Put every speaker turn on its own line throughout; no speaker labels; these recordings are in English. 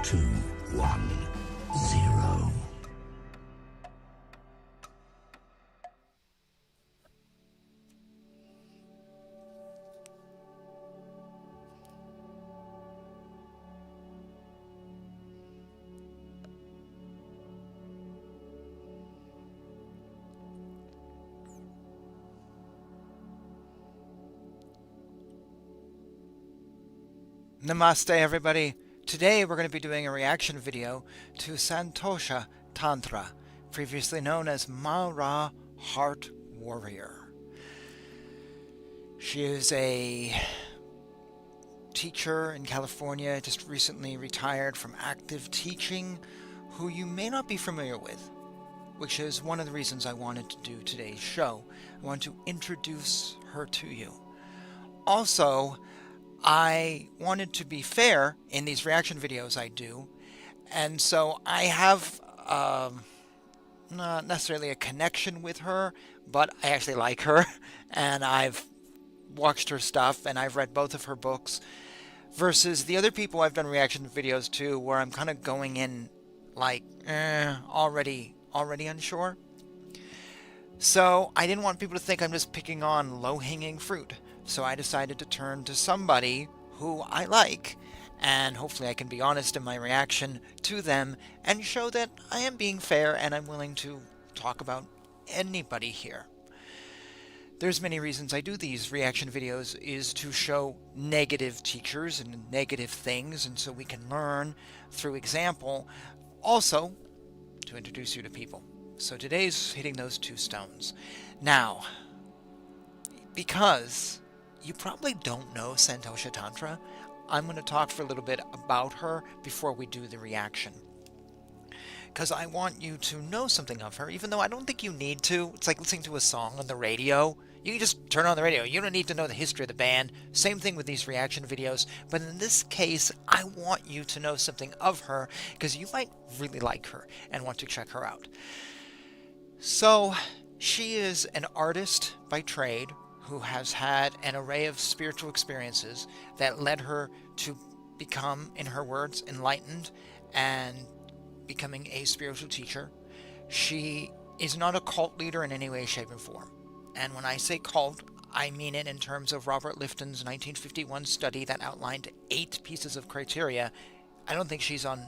2, 1, 0.
Namaste everybody. Today we're going to be doing a reaction video to Santosha Tantra, previously known as Mara Heart Warrior. She is a teacher in California, just recently retired from active teaching, who you may not be familiar with, which is one of the reasons I wanted to do today's show. I want to introduce her to you. Also, I wanted to be fair in these reaction videos I do, and so I have not necessarily a connection with her, but I actually like her, and I've watched her stuff, and I've read both of her books, versus the other people I've done reaction videos to where I'm kind of going in like, already unsure. So I didn't want people to think I'm just picking on low-hanging fruit. So I decided to turn to somebody who I like, and hopefully I can be honest in my reaction to them and show that I am being fair and I'm willing to talk about anybody here. There's many reasons I do these reaction videos, is to show negative teachers and negative things, and so we can learn through example. Also, to introduce you to people. So today's hitting those two stones. Now, because you probably don't know Santosha Tantra, I'm going to talk for a little bit about her before we do the reaction. Because I want you to know something of her, even though I don't think you need to. It's like listening to a song on the radio. You can just turn on the radio. You don't need to know the history of the band. Same thing with these reaction videos. But in this case, I want you to know something of her, because you might really like her and want to check her out. So, she is an artist by trade, who has had an array of spiritual experiences that led her to become, in her words, enlightened and becoming a spiritual teacher. She is not a cult leader in any way, shape, and form. And when I say cult, I mean it in terms of Robert Lifton's 1951 study that outlined 8 pieces of criteria. I don't think she's on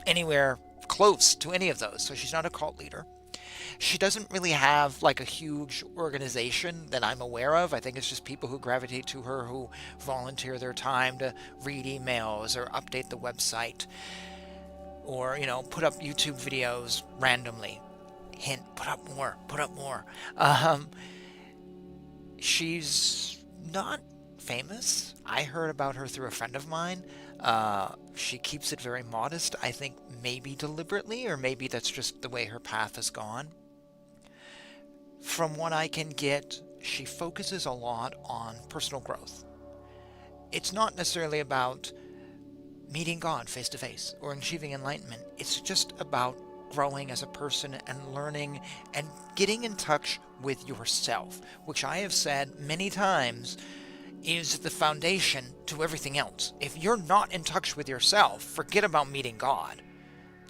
anywhere close to any of those, so she's not a cult leader. She doesn't really have like a huge organization that I'm aware of. I think it's just people who gravitate to her, who volunteer their time to read emails or update the website, or, you know, put up YouTube videos randomly. Hint, put up more. She's not famous. I heard about her through a friend of mine. She keeps it very modest, I think maybe deliberately, or maybe that's just the way her path has gone. From what I can get, she focuses a lot on personal growth. It's not necessarily about meeting God face to face or achieving enlightenment. It's just about growing as a person and learning and getting in touch with yourself, which I have said many times is the foundation to everything else. If you're not in touch with yourself, forget about meeting God.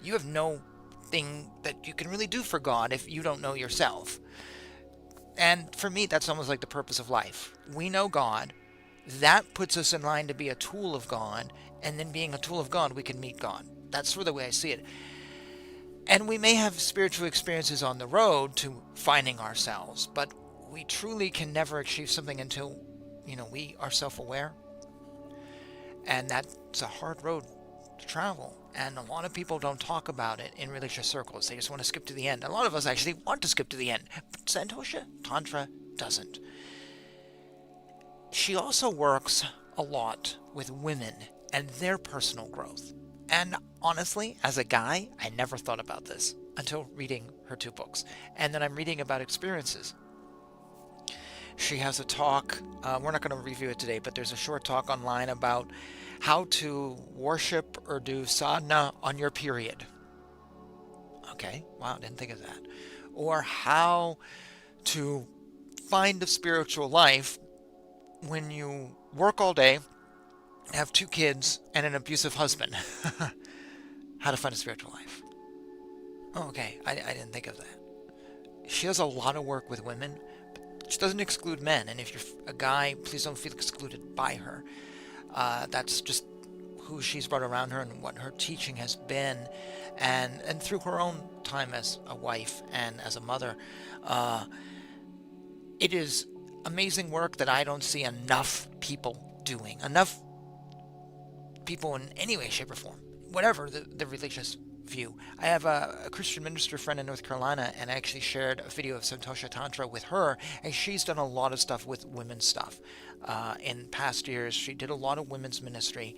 You have no thing that you can really do for God if you don't know yourself. And for me, that's almost like the purpose of life. We know God. That puts us in line to be a tool of God. And then being a tool of God, we can meet God. That's sort of the way I see it. And we may have spiritual experiences on the road to finding ourselves, but we truly can never achieve something until, you know, we are self-aware. And that's a hard road to travel. And a lot of people don't talk about it in religious circles. They just want to skip to the end. A lot of us actually want to skip to the end. But Santosha Tantra doesn't. She also works a lot with women and their personal growth. And honestly, as a guy, I never thought about this until reading her 2 books. And then I'm reading about experiences. She has a talk, we're not going to review it today, but there's a short talk online about how to worship or do sadhana on your period. Okay, wow, didn't think of that. Or how to find a spiritual life when you work all day, have 2 kids, and an abusive husband. how to find a spiritual life. Oh, okay, I didn't think of that. She does a lot of work with women. She doesn't exclude men, and if you're a guy, please don't feel excluded by her. That's just who she's brought around her and what her teaching has been, and through her own time as a wife and as a mother. It is amazing work that I don't see enough people doing. Enough people in any way, shape, or form, whatever the religious view. I have a Christian minister friend in North Carolina, and I actually shared a video of Santosha Tantra with her, and she's done a lot of stuff with women's stuff. In past years, she did a lot of women's ministry.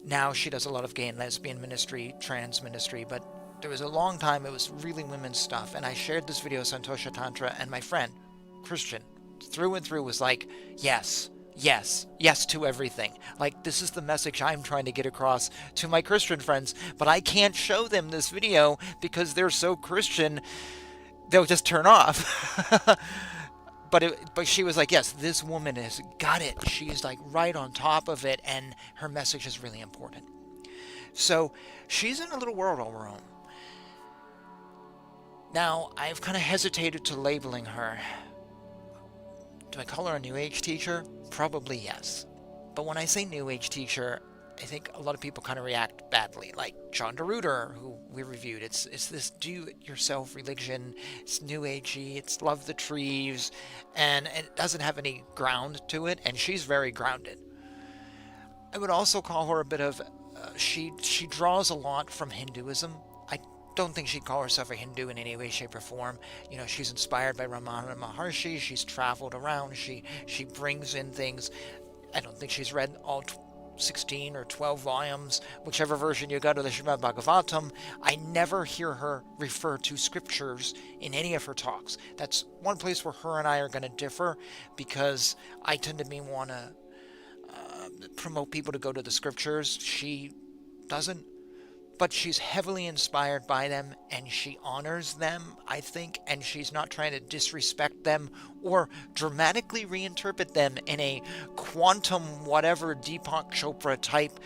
Now she does a lot of gay and lesbian ministry, trans ministry, but there was a long time it was really women's stuff, and I shared this video of Santosha Tantra, and my friend, Christian, through and through was like, yes, yes, yes to everything. Like, this is the message I'm trying to get across to my Christian friends, but I can't show them this video because they're so Christian, they'll just turn off. But she was like, yes, this woman has got it. She's like right on top of it, and her message is really important. So she's in a little world all her own. Now, I've kind of hesitated to labeling her. Do I call her a New Age teacher? Probably yes. But when I say New Age teacher, I think a lot of people kind of react badly. Like John DeRuiter, who we reviewed. It's this do-it-yourself religion. It's New Agey. It's love the trees. And it doesn't have any ground to it. And she's very grounded. I would also call her a bit of... she draws a lot from Hinduism. I don't think she'd call herself a Hindu in any way, shape, or form. You know, she's inspired by Raman Maharishi. She's traveled around. She brings in things. I don't think she's read all 16 or 12 volumes, whichever version you go to the Srimad Bhagavatam. I never hear her refer to scriptures in any of her talks. That's one place where her and I are going to differ, because I tend to want to promote people to go to the scriptures. She doesn't. But she's heavily inspired by them, and she honors them, I think, and she's not trying to disrespect them or dramatically reinterpret them in a quantum whatever Deepak Chopra type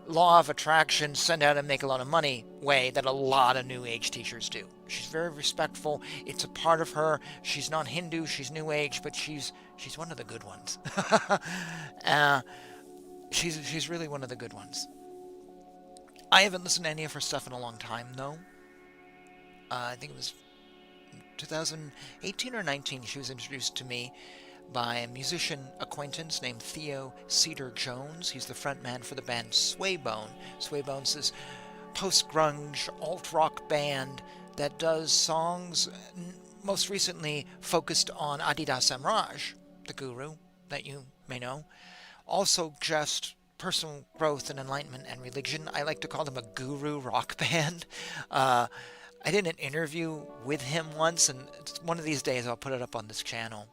law of attraction, send out and make a lot of money way that a lot of New Age teachers do. She's very respectful. It's a part of her. She's not Hindu, she's New Age, but she's one of the good ones. She's really one of the good ones. I haven't listened to any of her stuff in a long time, though. I think it was 2018 or 19, she was introduced to me by a musician acquaintance named Theo Cedar Jones. He's the frontman for the band Swaybone. Swaybone's this post-grunge, alt-rock band that does songs most recently focused on Adi Da Samraj, the guru that you may know. Also just personal growth and enlightenment and religion. I like to call them a guru rock band. I did an interview with him once, and one of these days I'll put it up on this channel.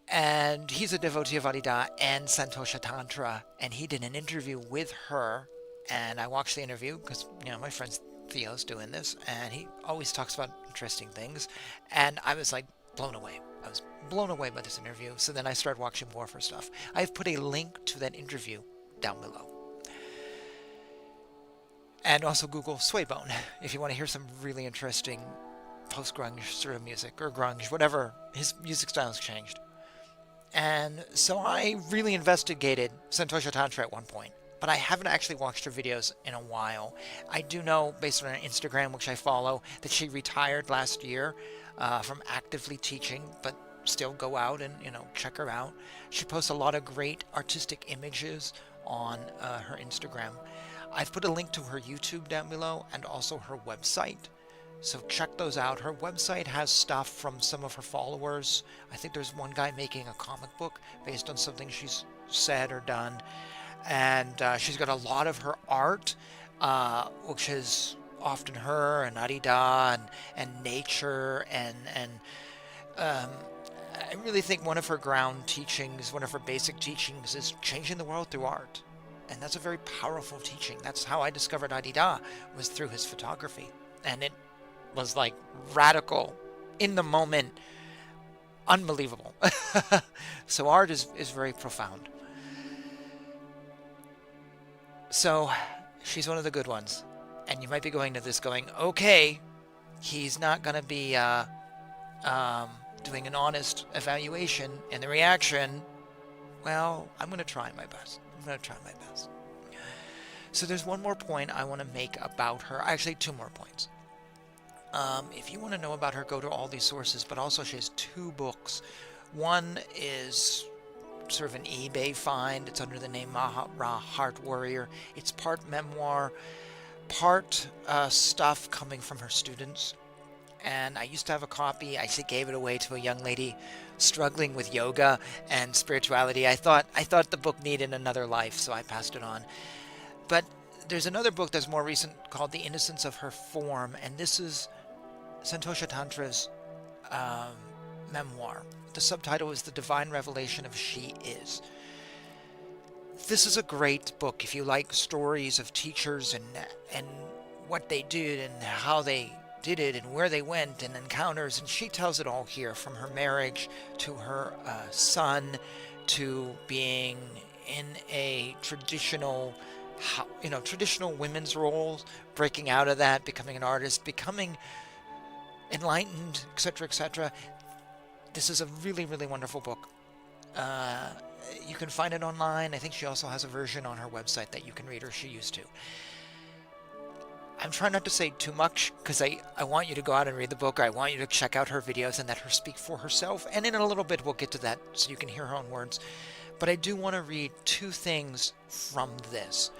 And he's a devotee of Adi Da and Santosha Tantra, and he did an interview with her, and I watched the interview because, you know, my friend Theo's doing this, and he always talks about interesting things, and I was like blown away. I was blown away by this interview, so then I started watching more of her stuff. I've put a link to that interview down below. And also Google Swaybone if you want to hear some really interesting post-grunge sort of music, or grunge, whatever. His music style has changed. And so I really investigated Santosha Tantra at one point, but I haven't actually watched her videos in a while. I do know, based on her Instagram, which I follow, that she retired last year from actively teaching, but still go out and, you know, check her out. She posts a lot of great artistic images on her Instagram. I've put a link to her YouTube down below and also her website, so check those out. Her website has stuff from some of her followers. I think there's one guy making a comic book based on something she's said or done, and she's got a lot of her art, which is often her and Adi Da and nature, and I really think one of her ground teachings, one of her basic teachings, is changing the world through art. And that's a very powerful teaching. That's how I discovered Adi Da, was through his photography. And it was like radical, in the moment, unbelievable. So art is very profound. So she's one of the good ones. And you might be going to this going, okay, he's not going to be doing an honest evaluation. And the reaction, well, I'm going to try my best. I'm going to try my best. So there's one more point I want to make about her. Actually, two more points. If you want to know about her, go to all these sources. But also she has two books. One is sort of an eBay find. It's under the name Heart Warrior. It's part memoir, part stuff coming from her students. And I used to have a copy. I gave it away to a young lady struggling with yoga and spirituality. I thought the book needed another life, so I passed it on. But there's another book that's more recent called The Innocence of Her Form, and this is Santosha Tantra's memoir. The subtitle is The Divine Revelation of She Is. This is a great book if you like stories of teachers and what they did and how they did it and where they went and encounters, and she tells it all here, from her marriage to her son to being in a traditional women's roles, breaking out of that, becoming an artist, becoming enlightened, etc., etc. This is a really, really wonderful book. You can find it online. I think she also has a version on her website that you can read, or she used to. I'm trying not to say too much because I want you to go out and read the book. I want you to check out her videos and let her speak for herself. And in a little bit, we'll get to that so you can hear her own words. But I do want to read two things from this.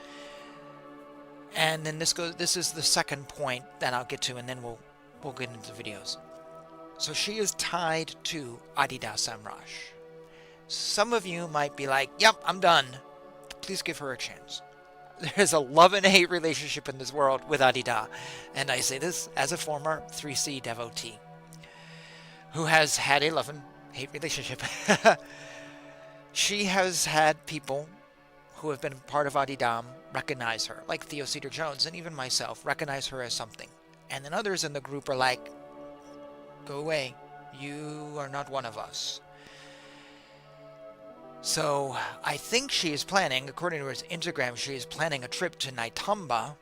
And then this is the second point that I'll get to, and then we'll get into the videos. So she is tied to Adi Da Samraj. Some of you might be like, yep, I'm done. Please give her a chance. There's a love and hate relationship in this world with Adi Da. And I say this as a former 3C devotee who has had a love and hate relationship. She has had people who have been part of Adidam recognize her, like Theo Cedar Jones, and even myself, recognize her as something. And then others in the group are like, go away. You are not one of us. So I think she is planning, according to her Instagram, she is planning a trip to Naitamba,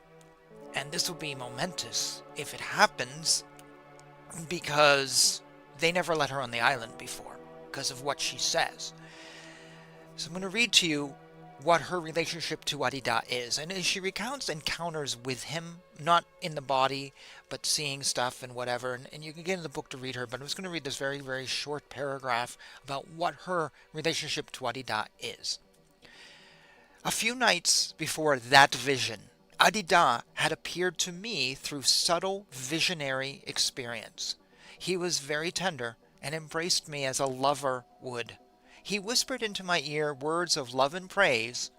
and this will be momentous if it happens, because they never let her on the island before because of what she says. So I'm going to read to you what her relationship to Adi Da is. And she recounts encounters with him, not in the body, but seeing stuff and whatever. And you can get in the book to read her, but I'm just going to read this very, very short paragraph about what her relationship to Adi Da is. A few nights before that vision, Adi Da had appeared to me through subtle visionary experience. He was very tender and embraced me as a lover would. He whispered into my ear words of love and praise,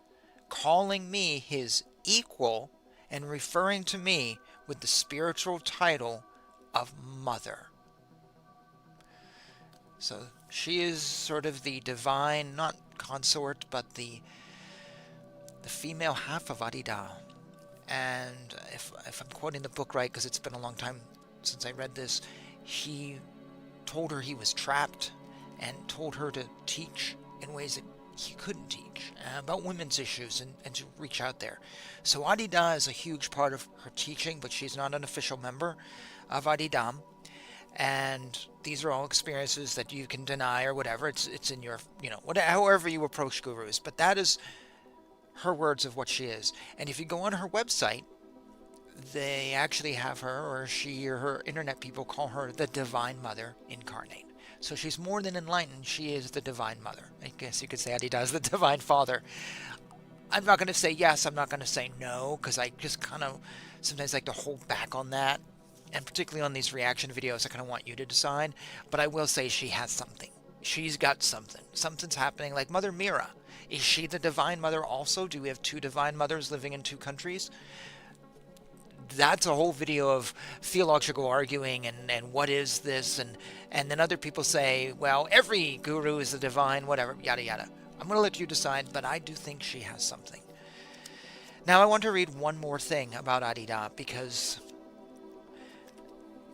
calling me his equal and referring to me with the spiritual title of Mother. So she is sort of the divine, not consort, but the female half of Adi Da. And if I'm quoting the book right, because it's been a long time since I read this, he told her he was trapped and told her to teach in ways that he couldn't teach about women's issues and to reach out there. So Adi Da is a huge part of her teaching, but she's not an official member of Adidam. And these are all experiences that you can deny or whatever. It's in your, however you approach gurus. But that is her words of what she is. And if you go on her website, they actually have her, or she or her internet people call her the Divine Mother Incarnate. So she's more than enlightened. She is the Divine Mother. I guess you could say Adi Da is the Divine Father. I'm not going to say yes. I'm not going to say no, because I just kind of sometimes like to hold back on that. And particularly on these reaction videos, I kind of want you to decide. But I will say she has something. She's got something. Something's happening. Like Mother Mira. Is she the Divine Mother also? Do we have two Divine Mothers living in two countries? That's a whole video of theological arguing and what is this, and then other people say, well, every guru is a divine, whatever, yada yada. I'm going to let you decide, but I do think she has something. Now I want to read one more thing about Adi Da, because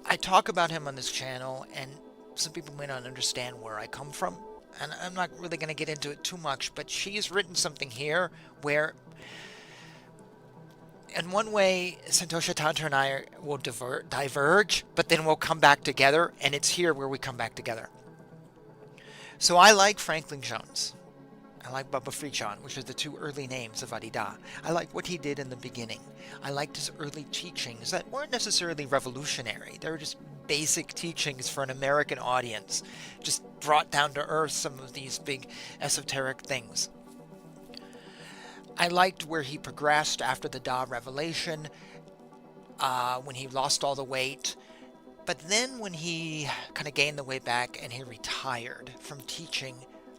I talk about him on this channel, and some people may not understand where I come from, and I'm not really going to get into it too much, but she's written something here where in one way, Santosha Tantra and I will diverge, but then we'll come back together, and it's here where we come back together. So I like Franklin Jones. I like Baba Friedjan, which are the two early names of Adi Da. I like what he did in the beginning. I liked his early teachings that weren't necessarily revolutionary. They were just basic teachings for an American audience, just brought down to earth some of these big esoteric things. I liked where he progressed after the Da revelation, when he lost all the weight. But then when he kind of gained the weight back and he retired from teaching,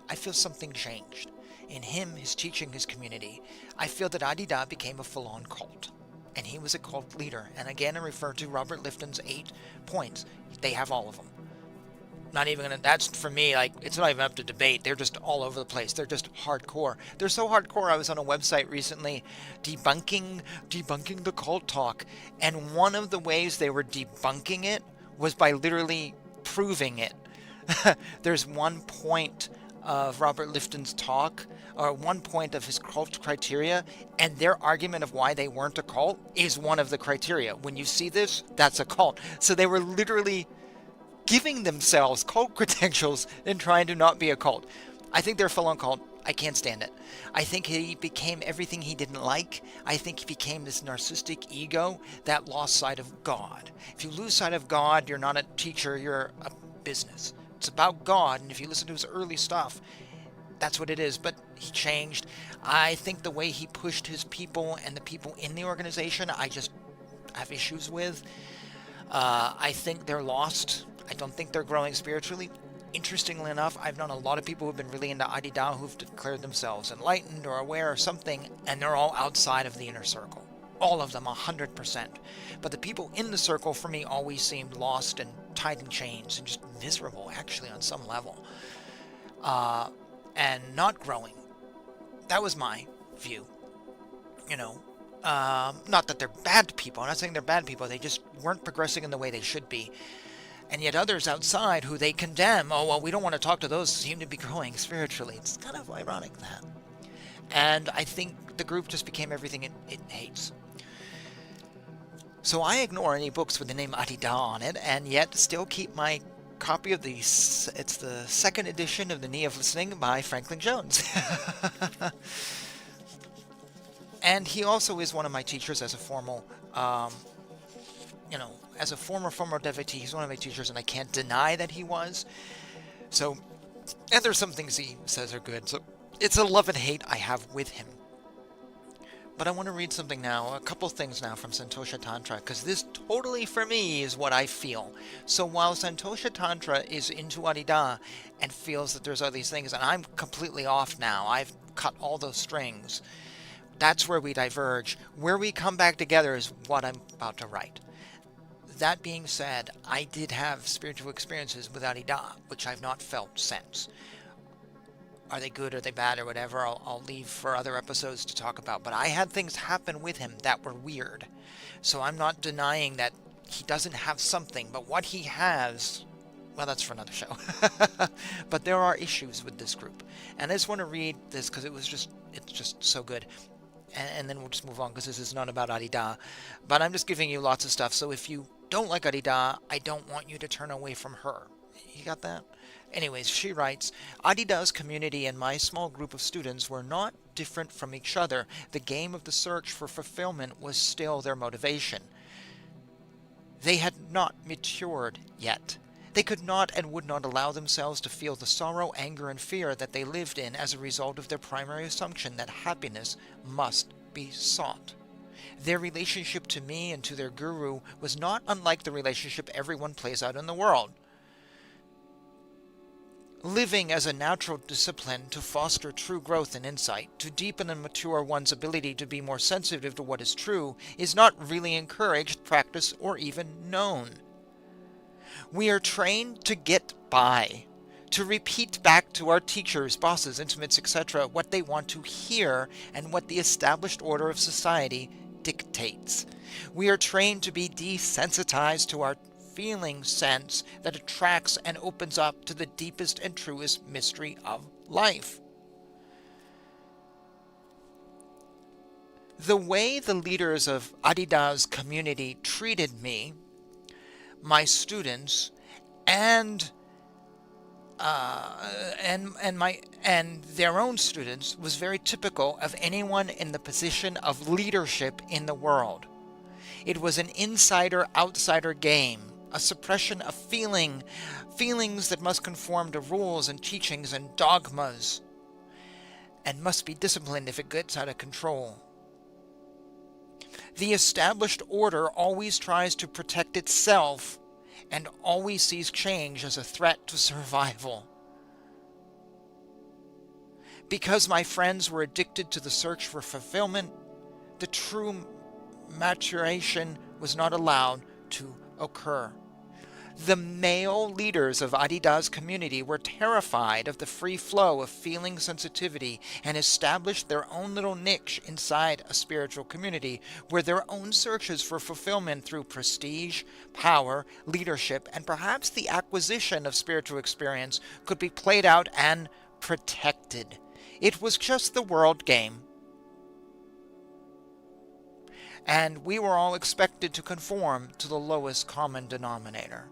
I feel something changed. In him, his teaching, his community, I feel that Adi Da became a full-on cult. And he was a cult leader. And again, I refer to Robert Lifton's 8 points. They have all of them. Not even gonna, that's for me, like, it's not even up to debate. They're just all over the place. They're just hardcore. They're so hardcore. I was on a website recently debunking the cult talk. And one of the ways they were debunking it was by literally proving it. There's one point of Robert Lifton's talk, or one point of his cult criteria, and their argument of why they weren't a cult is one of the criteria. When you see this, that's a cult. So they were literally giving themselves cult credentials and trying to not be a cult. I think they're full-on cult. I can't stand it. I think he became everything he didn't like. I think he became this narcissistic ego that lost sight of God. If you lose sight of God, you're not a teacher, you're a business. It's about God, and if you listen to his early stuff, that's what it is. But he changed. I think the way he pushed his people and the people in the organization, I just have issues with. I think they're lost. I don't think they're growing spiritually. Interestingly enough, I've known a lot of people who've been really into Adi Da who've declared themselves enlightened or aware or something, and they're all outside of the inner circle. All of them, 100%. But the people in the circle, for me, always seemed lost and tied in chains and just miserable, actually, on some level. And not growing. That was my view. You know, not that they're bad people. I'm not saying they're bad people. They just weren't progressing in the way they should be. And yet others outside who they condemn, oh, well, we don't want to talk to those, seem to be growing spiritually. It's kind of ironic, that. And I think the group just became everything it hates. So I ignore any books with the name Adi Da on it, and yet still keep my copy of it's the second edition of The Knee of Listening by Franklin Jones. And he also is one of my teachers as a formal, as a former devotee. He's one of my teachers, and I can't deny that he was. So, and there's some things he says are good. So it's a love and hate I have with him. But I want to read something now, a couple things now from Santosha Tantra, because this totally, for me, is what I feel. So while Santosha Tantra is into Adi Da and feels that there's all these things, and I'm completely off now, I've cut all those strings, that's where we diverge. Where we come back together is what I'm about to write. That being said, I did have spiritual experiences with Adi Da, which I've not felt since. Are they good, are they bad, or whatever, I'll leave for other episodes to talk about. But I had things happen with him that were weird. So I'm not denying that he doesn't have something, but what he has, well, that's for another show. But there are issues with this group. And I just want to read this because it's just so good. And then we'll just move on because this is not about Adi Da. But I'm just giving you lots of stuff. So if you don't like Adi Da, I don't want you to turn away from her. You got that? Anyways, she writes, Adi Da's community and my small group of students were not different from each other. The game of the search for fulfillment was still their motivation. They had not matured yet. They could not and would not allow themselves to feel the sorrow, anger, and fear that they lived in as a result of their primary assumption that happiness must be sought. Their relationship to me and to their guru was not unlike the relationship everyone plays out in the world. Living as a natural discipline to foster true growth and insight, to deepen and mature one's ability to be more sensitive to what is true, is not really encouraged, practiced, or even known. We are trained to get by, to repeat back to our teachers, bosses, intimates, etc. what they want to hear and what the established order of society dictates. We are trained to be desensitized to our feeling sense that attracts and opens up to the deepest and truest mystery of life. The way the leaders of Adi Da's community treated me, my students, and and their own students was very typical of anyone in the position of leadership in the world. It was an insider-outsider game, a suppression of feelings that must conform to rules and teachings and dogmas, and must be disciplined if it gets out of control. The established order always tries to protect itself and always sees change as a threat to survival. Because my friends were addicted to the search for fulfillment, the true maturation was not allowed to occur. The male leaders of Adi Da's community were terrified of the free flow of feeling sensitivity and established their own little niche inside a spiritual community where their own searches for fulfillment through prestige, power, leadership, and perhaps the acquisition of spiritual experience could be played out and protected. It was just the world game. And we were all expected to conform to the lowest common denominator.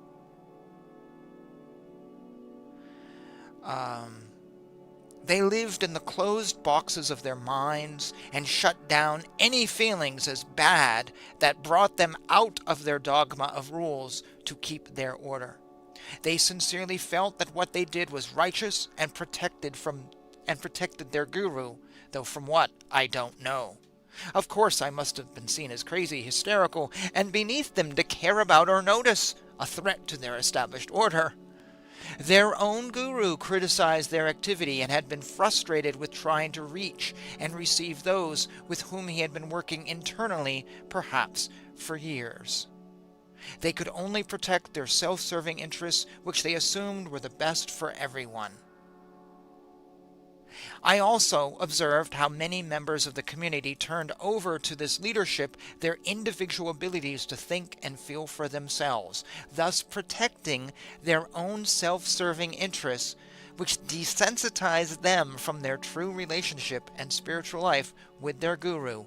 They lived in the closed boxes of their minds and shut down any feelings as bad that brought them out of their dogma of rules to keep their order. They sincerely felt that what they did was righteous and protected their guru, though from what, I don't know. Of course, I must have been seen as crazy, hysterical, and beneath them to care about or notice, a threat to their established order. Their own guru criticized their activity and had been frustrated with trying to reach and receive those with whom he had been working internally, perhaps for years. They could only protect their self-serving interests, which they assumed were the best for everyone. I also observed how many members of the community turned over to this leadership their individual abilities to think and feel for themselves, thus protecting their own self-serving interests, which desensitized them from their true relationship and spiritual life with their guru.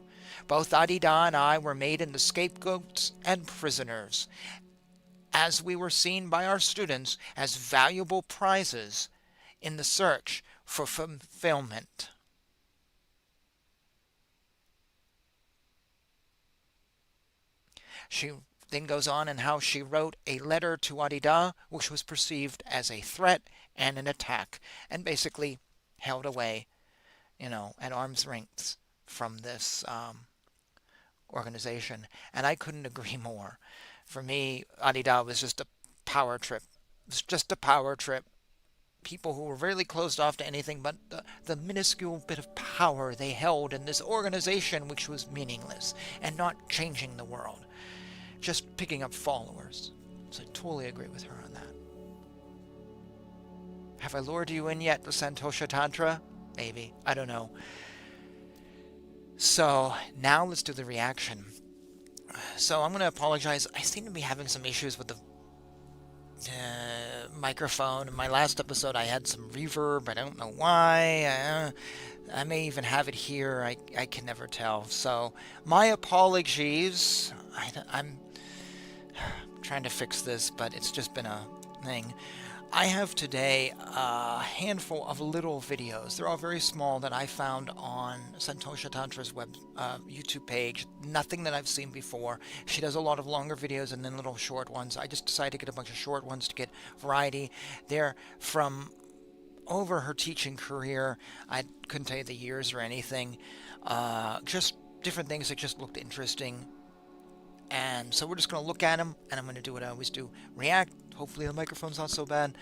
Both Adi Da and I were made into scapegoats and prisoners, as we were seen by our students as valuable prizes in the search for fulfillment. She then goes on in how she wrote a letter to Adi Da, which was perceived as a threat and an attack, and basically held away, at arm's length from this organization. And I couldn't agree more. For me, Adi Da was just a power trip. It was just a power trip. People who were really closed off to anything but the minuscule bit of power they held in this organization, which was meaningless and not changing the world, just picking up followers. So I totally agree with her on that. Have I lured you in yet, the Santosha Tantra? Maybe. I don't know. So now let's do the reaction. So I'm going to apologize. I seem to be having some issues with the microphone. In my last episode I had some reverb. I don't know why. I may even have it here. I can never tell. So my apologies. I'm trying to fix this, but it's just been a thing. I have today a handful of little videos. They're all very small that I found on Santosha Tantra's YouTube page. Nothing that I've seen before. She does a lot of longer videos and then little short ones. I just decided to get a bunch of short ones to get variety. They're from over her teaching career. I couldn't tell you the years or anything. Just different things that just looked interesting. And so we're just going to look at them, and I'm going to do what I always do. React. Hopefully the microphone's not so bad.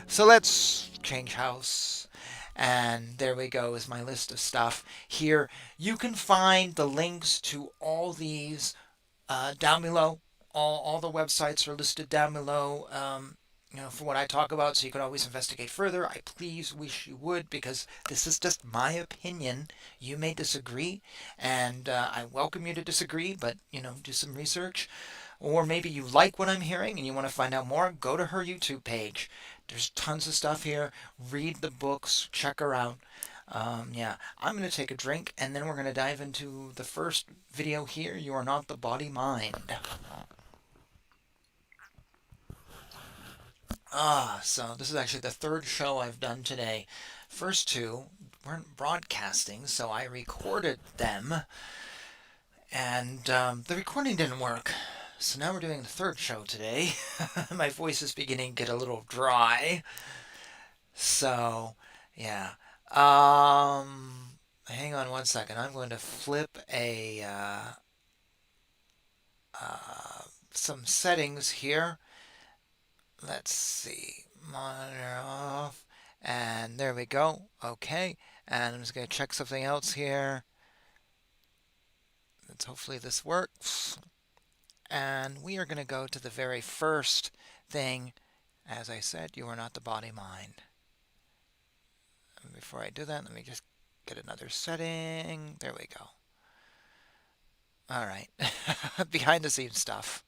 So let's change house. And there we go is my list of stuff. Here you can find the links to all these down below. All the websites are listed down below. For what I talk about, so you can always investigate further. I please wish you would, because this is just my opinion. You may disagree, and I welcome you to disagree, but, do some research. Or maybe you like what I'm hearing and you want to find out more, go to her YouTube page. There's tons of stuff here. Read the books, check her out. Yeah, I'm going to take a drink and then we're going to dive into the first video here. You are not the body mind. So this is actually the third show I've done today. First two weren't broadcasting, so I recorded them, and the recording didn't work. So now we're doing the third show today. My voice is beginning to get a little dry. So, yeah. Hang on one second. I'm going to flip some settings here. Let's see. Monitor off. And there we go. Okay. And I'm just going to check something else here. Let's hopefully this works. And we are going to go to the very first thing. As I said, you are not the body mind. And before I do that, let me just get another setting. There we go. All right. Behind the scenes stuff.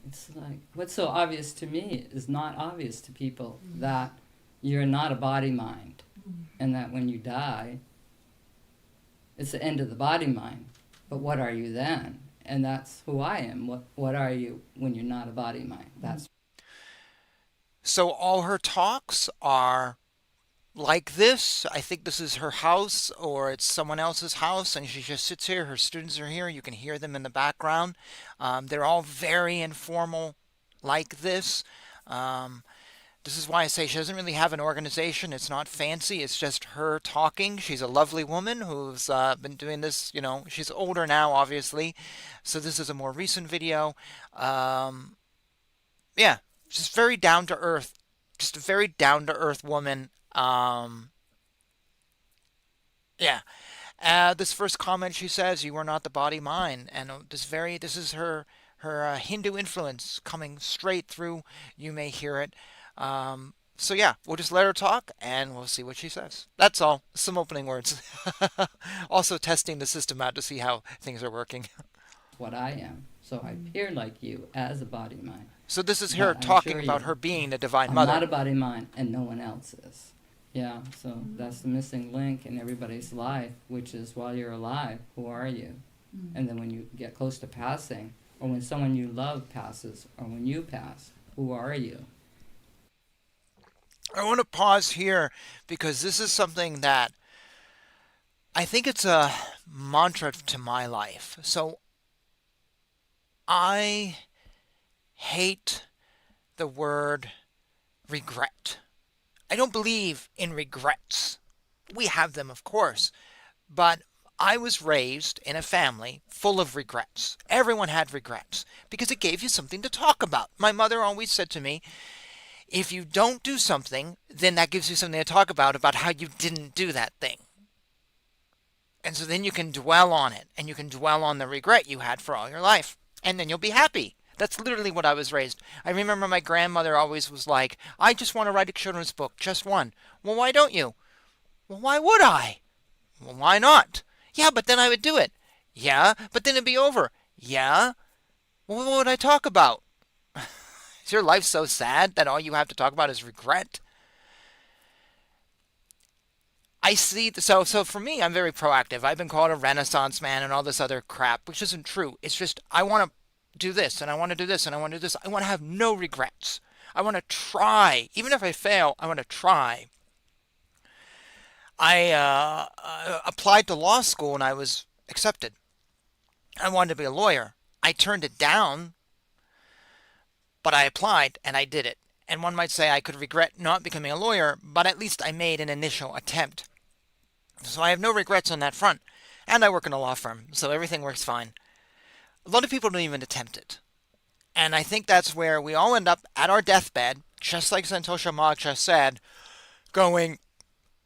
It's like, what's so obvious to me is not obvious to people, that you're not a body mind, and that when you die, it's the end of the body mind. But what are you then? And that's who I am. What are you when you're not a body mind? That's
So all her talks are like this. I think this is her house or it's someone else's house, and she just sits here. Her students are here. You can hear them in the background. They're all very informal like this. This is why I say she doesn't really have an organization. It's not fancy. It's just her talking. She's a lovely woman who's been doing this, she's older now, obviously. So this is a more recent video. Yeah, just very down to earth. Just a very down to earth woman. Yeah. This first comment, she says, "You are not the body mind," and this is her Hindu influence coming straight through. You may hear it. So yeah, we'll just let her talk and we'll see what she says. That's all. Some opening words. Also testing the system out to see how things are working.
what I am. So I appear like you as a body mind.
So this is her
But I
talking
assure
about
you,
her being the Divine
I'm
Mother.
not a body mind, and no one else is. Yeah, so that's the missing link in everybody's life, which is, while you're alive, who are you? And then when you get close to passing, or when someone you love passes, or when you pass, who are you?
I want to pause here because this is something that I think it's a mantra to my life. So I hate the word regret. I don't believe in regrets. We have them, of course, but I was raised in a family full of regrets. Everyone had regrets because it gave you something to talk about. My mother always said to me, if you don't do something, then that gives you something to talk about how you didn't do that thing. And so then you can dwell on it, and you can dwell on the regret you had for all your life, and then you'll be happy. That's literally what I was raised. I remember my grandmother always was like, I just want to write a children's book, just one. Well, why don't you? Well, why would I? Well, why not? Yeah, but then I would do it. Yeah, but then it'd be over. Yeah? Well, what would I talk about? Is your life so sad that all you have to talk about is regret? I see. So for me, I'm very proactive. I've been called a Renaissance man and all this other crap, which isn't true. It's just I want to do this and I want to do this and I want to do this. I want to have no regrets. I want to try. Even if I fail, I want to try. I applied to law school and I was accepted. I wanted to be a lawyer. I turned it down, but I applied and I did it. And one might say I could regret not becoming a lawyer, but at least I made an initial attempt. So I have no regrets on that front. And I work in a law firm, so everything works fine. A lot of people don't even attempt it. And I think that's where we all end up at our deathbed, just like Santosha Tantra just said, going,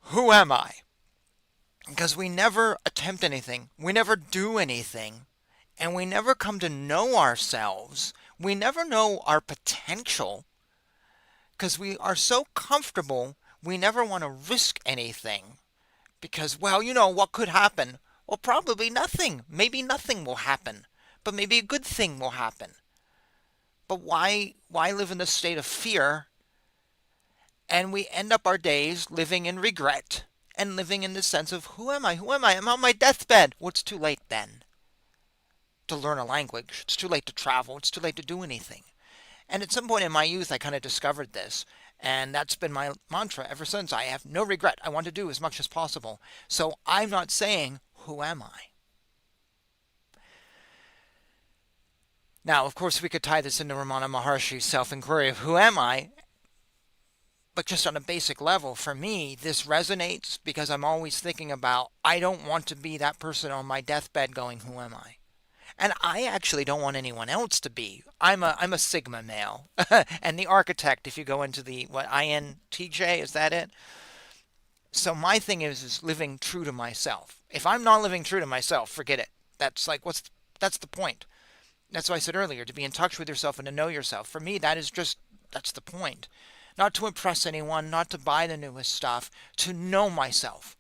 who am I? Because we never attempt anything. We never do anything. And we never come to know ourselves. We never know our potential. Because we are so comfortable, we never want to risk anything. Because, well, what could happen? Well, probably nothing. Maybe nothing will happen. But maybe a good thing will happen. But why live in this state of fear And we end up our days living in regret and living in the sense of, who am I? Who am I? I'm on my deathbed. Well, it's too late then to learn a language. It's too late to travel. It's too late to do anything. And at some point in my youth, I kind of discovered this. And that's been my mantra ever since. I have no regret. I want to do as much as possible. So I'm not saying, who am I? Now, of course, we could tie this into Raman Maharishi's self-inquiry of who am I? But just on a basic level, for me, this resonates because I'm always thinking about, I don't want to be that person on my deathbed going, who am I? And I actually don't want anyone else to be. I'm a Sigma male. And the architect, if you go into the, what, INTJ, is that it? So my thing is living true to myself. If I'm not living true to myself, forget it. That's like, that's the point. That's why I said earlier, to be in touch with yourself and to know yourself. For me, that's the point. Not to impress anyone, not to buy the newest stuff, to know myself.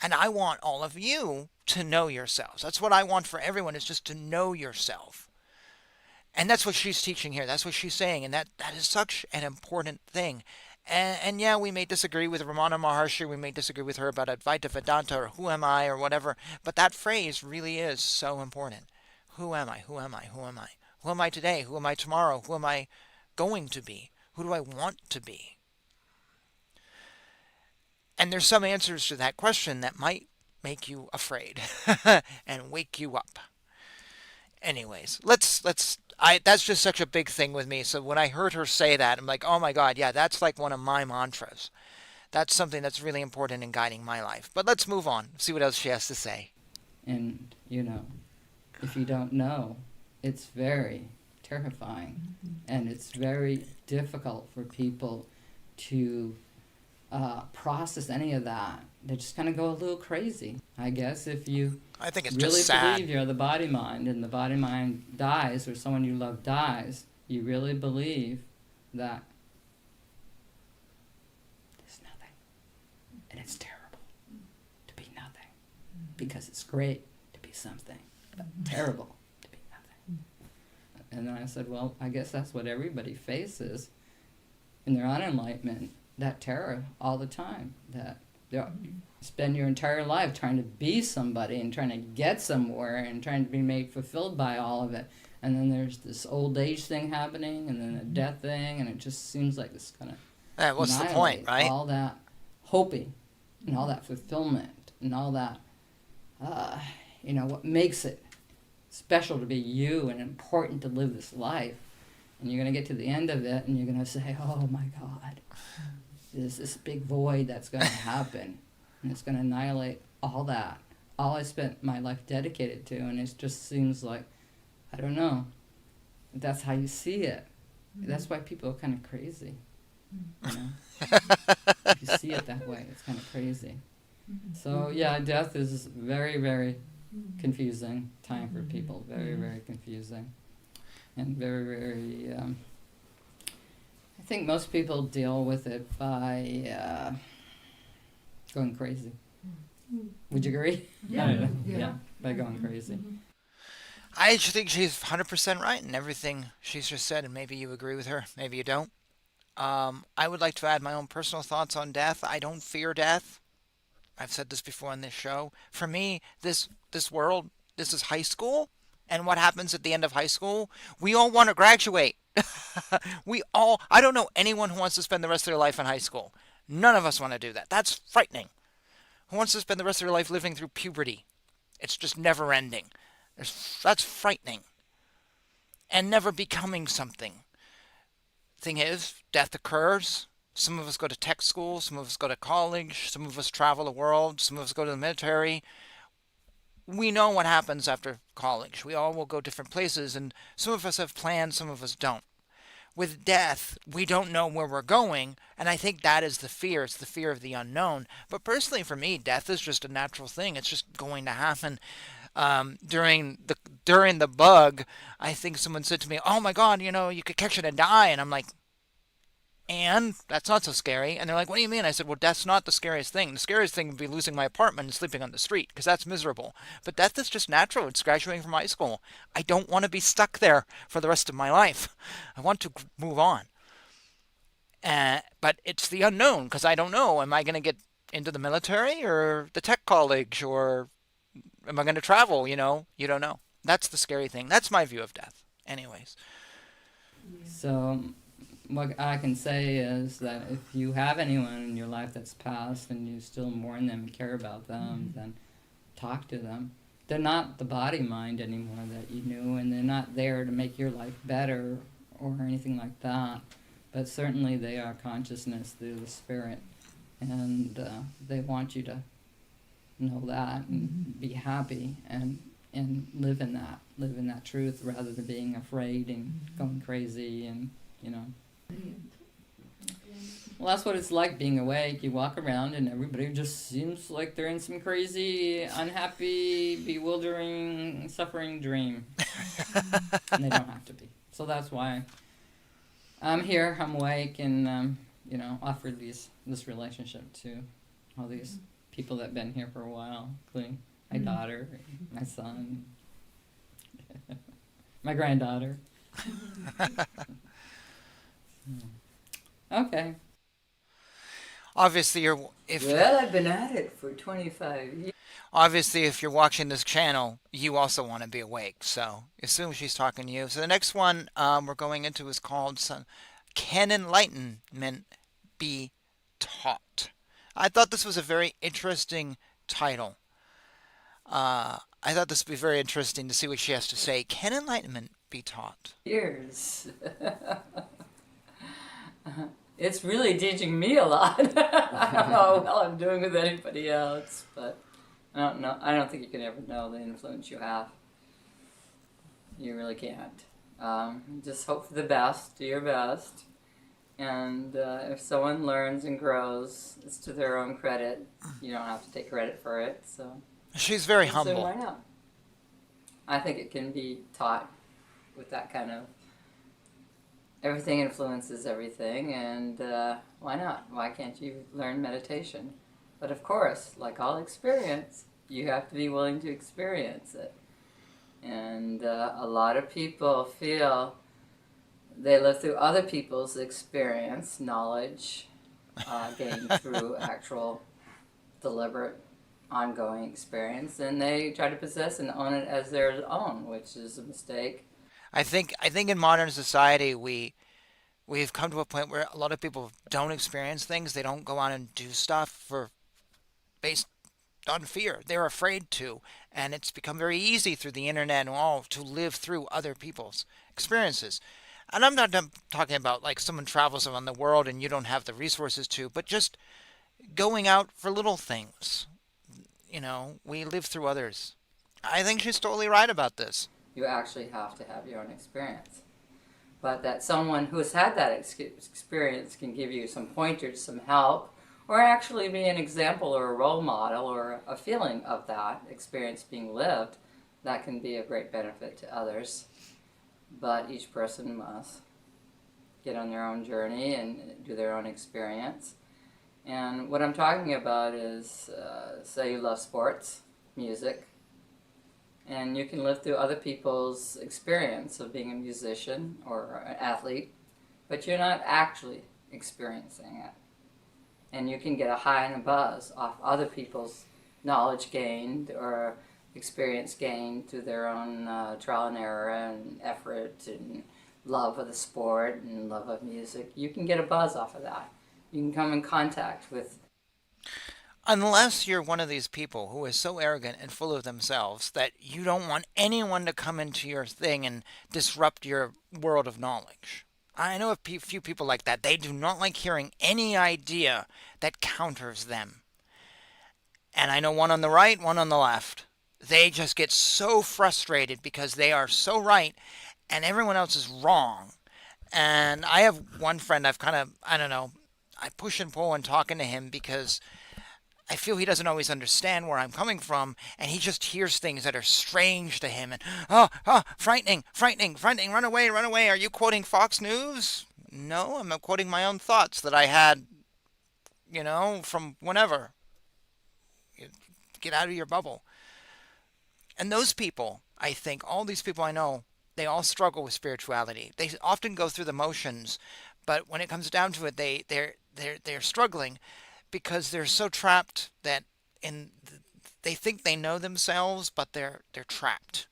And I want all of you to know yourselves. That's what I want for everyone, is just to know yourself. And that's what she's teaching here. That's what she's saying. And that is such an important thing. And yeah, we may disagree with Ramana Maharshi. We may disagree with her about Advaita Vedanta or who am I or whatever. But that phrase really is so important. Who am I? Who am I? Who am I? Who am I today? Who am I tomorrow? Who am I going to be? Who do I want to be? And there's some answers to that question that might make you afraid and wake you up. Anyways, that's just such a big thing with me. So when I heard her say that, I'm like, oh my God, yeah, that's like one of my mantras. That's something that's really important in guiding my life. But let's move on, see what else she has to say.
And, if you don't know, it's very terrifying. And it's very difficult for people to process any of that. They just kind of go a little crazy. I guess if you
I think it's
really
just sad.
believe you're the body mind and the body mind dies or someone you love dies, you really believe that there's nothing. And it's terrible to be nothing. Because it's great to be something, but terrible to be nothing. And then I said, well, I guess that's what everybody faces in their unenlightenment, that terror all the time, that you spend your entire life trying to be somebody and trying to get somewhere and trying to be made fulfilled by all of it. And then there's this old age thing happening and then a death thing, and it just seems like it's going to
What's the point, right?
all that hoping and all that fulfillment and all that, what makes it special to be you and important to live this life. And you're going to get to the end of it and you're going to say, oh my God, there's this big void that's going to happen. And it's going to annihilate all that. All I spent my life dedicated to. And it just seems like, I don't know, that's how you see it. That's why people are kind of crazy. If you see it that way, it's kind of crazy. So yeah, death is very, very confusing time for people. Very, very confusing. And very, very, I think most people deal with it by going crazy. Would you agree? Yeah, by going crazy.
I think she's 100% right in everything she's just said, and maybe you agree with her, maybe you don't. I would like to add my own personal thoughts on death. I don't fear death. I've said this before on this show. For me, this world, this is high school, and what happens at the end of high school, we all want to graduate. I don't know anyone who wants to spend the rest of their life in high school. None of us want to do that. That's frightening. Who wants to spend the rest of their life living through puberty? It's just never ending. That's frightening. And never becoming something. Thing is, death occurs. Some of us go to tech school, some of us go to college, some of us travel the world, some of us go to the military. We know what happens after college. We all will go different places, and some of us have plans, some of us don't. With death, we don't know where we're going, and I think that is the fear. It's the fear of the unknown. But personally, for me, death is just a natural thing. It's just going to happen. During the bug, I think someone said to me, "Oh my God, you could catch it and die," and I'm like, and that's not so scary. And they're like, what do you mean? I said, well, death's not the scariest thing. The scariest thing would be losing my apartment and sleeping on the street, because that's miserable. But death is just natural. It's graduating from high school. I don't want to be stuck there for the rest of my life. I want to move on. But it's the unknown because I don't know. Am I going to get into the military or the tech college, or am I going to travel? You don't know. That's the scary thing. That's my view of death. Anyways.
So, what I can say is that if you have anyone in your life that's passed and you still mourn them and care about them, then talk to them. They're not the body mind anymore that you knew, and they're not there to make your life better or anything like that. But certainly they are consciousness through the spirit, and they want you to know that and be happy and live in that truth rather than being afraid and going crazy and Well, that's what it's like being awake. You walk around and everybody just seems like they're in some crazy, unhappy, bewildering, suffering dream. And they don't have to be. So that's why I'm here, I'm awake, and offer this relationship to all these people that have been here for a while, including my daughter, my son, my granddaughter. Okay.
Obviously,
I've been at it for 25 years.
obviously, if you're watching this channel, you also want to be awake. So assume she's talking to you. So the next one we're going into is called "Can Enlightenment Be Taught?" I thought this was a very interesting title. I thought this would be very interesting to see what she has to say. Can enlightenment be taught?
Years. It's really teaching me a lot. I don't know how well I'm doing with anybody else, but I don't know. I don't think you can ever know the influence you have. You really can't. Just hope for the best, do your best, and if someone learns and grows, it's to their own credit. You don't have to take credit for it. So
she's very
so
humble.
why not? I think it can be taught with that kind of. Everything influences everything, and why not? Why can't you learn meditation? But of course, like all experience, you have to be willing to experience it. And a lot of people feel they live through other people's experience, knowledge gained through actual, deliberate, ongoing experience, and they try to possess and own it as their own, which is a mistake.
I think in modern society we've come to a point where a lot of people don't experience things. They don't go out and do stuff based on fear. They're afraid to, and it's become very easy through the internet and all to live through other people's experiences. And I'm not talking about like someone travels around the world and you don't have the resources to, but just going out for little things. We live through others. I think she's totally right about this.
You actually have to have your own experience. But that someone who's had that experience can give you some pointers, some help, or actually be an example or a role model or a feeling of that experience being lived, that can be a great benefit to others. But each person must get on their own journey and do their own experience. And what I'm talking about is, say you love sports, music, and you can live through other people's experience of being a musician or an athlete, but you're not actually experiencing it. And you can get a high and a buzz off other people's knowledge gained or experience gained through their own trial and error and effort and love of the sport and love of music. You can get a buzz off of that. You can come in contact with.
Unless you're one of these people who is so arrogant and full of themselves that you don't want anyone to come into your thing and disrupt your world of knowledge. I know a few people like that. They do not like hearing any idea that counters them. And I know one on the right, one on the left. They just get so frustrated because they are so right and everyone else is wrong. And I have one friend I've kind of, I don't know, I push and pull in talking to him because I feel he doesn't always understand where I'm coming from, and he just hears things that are strange to him, and frightening, frightening, frightening, run away, run away. Are you quoting Fox News? No, I'm quoting my own thoughts that I had, from whenever. Get out of your bubble. And those people, I think, all these people I know, they all struggle with spirituality. They often go through the motions, But when it comes down to it, they're struggling because they're so trapped that in they think they know themselves, but they're trapped.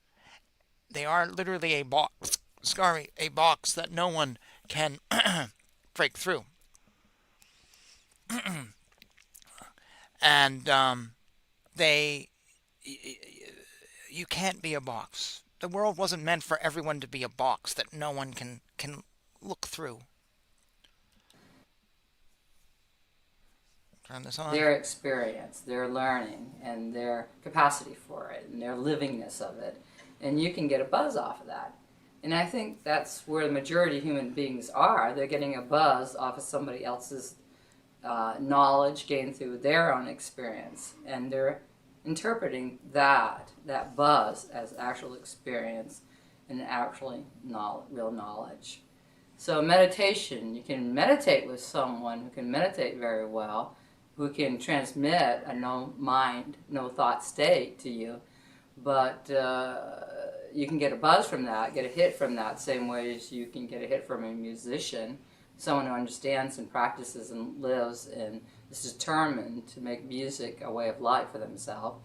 They are literally a box, sorry, a box that no one can break through. And they, you can't be a box. The world wasn't meant for everyone to be a box that no one can look through. Turn this on.
Their experience, their learning, and their capacity for it, and their livingness of it. And you can get a buzz off of that. And I think that's where the majority of human beings are. They're getting a buzz off of somebody else's knowledge gained through their own experience. And they're interpreting that buzz as actual experience and actually real knowledge. So meditation, you can meditate with someone who can meditate very well, who can transmit a no mind, no thought state to you, but you can get a buzz from that, get a hit from that, same way as you can get a hit from a musician, someone who understands and practices and lives and is determined to make music a way of life for themselves.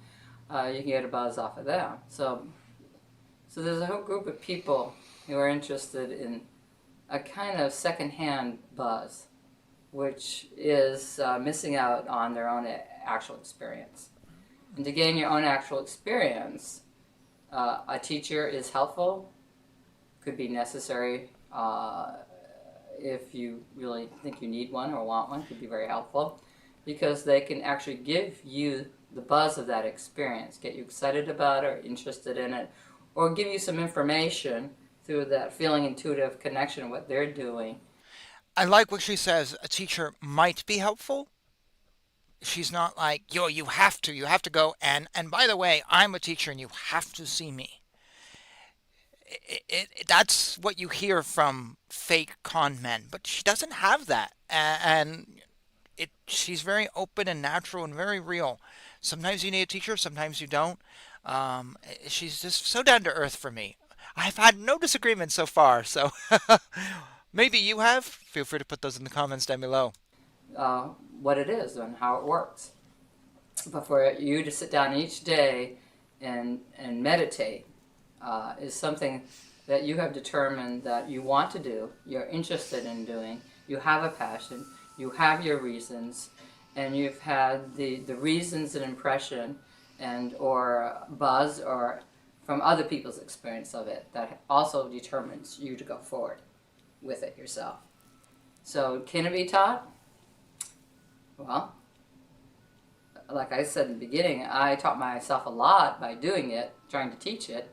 You can get a buzz off of them. So there's a whole group of people who are interested in a kind of secondhand buzz, which is missing out on their own actual experience. And to gain your own actual experience, a teacher is helpful, could be necessary if you really think you need one or want one, could be very helpful, because they can actually give you the buzz of that experience, get you excited about it or interested in it, or give you some information through that feeling intuitive connection of what they're doing.
I like what she says. A teacher might be helpful. She's not like, yo, you have to go. And by the way, I'm a teacher and you have to see me. That's what you hear from fake con men. But she doesn't have that. And she's very open and natural and very real. Sometimes you need a teacher, sometimes you don't. She's just so down to earth for me. I've had no disagreements so far, so maybe you have. Feel free to put those in the comments down below.
What it is and how it works. But for you to sit down each day and meditate is something that you have determined that you want to do, you're interested in doing, you have a passion, you have your reasons, and you've had the reasons and impression and or buzz or from other people's experience of it that also determines you to go forward with it yourself. So can it be taught? Well, like I said in the beginning, I taught myself a lot by doing it, trying to teach it.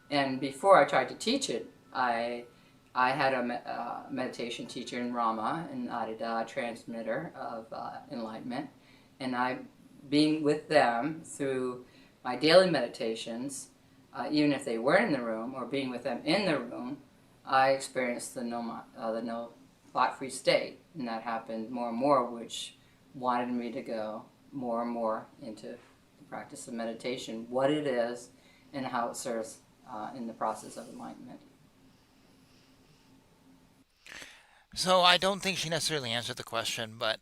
And before I tried to teach it, I had a meditation teacher in Rama, an Adi Da transmitter of enlightenment. And I, being with them through my daily meditations, even if they weren't in the room, or being with them in the room, I experienced the no thought-free state. And that happened more and more, which wanted me to go more and more into the practice of meditation, what it is, and how it serves in the process of enlightenment.
So I don't think she necessarily answered the question, but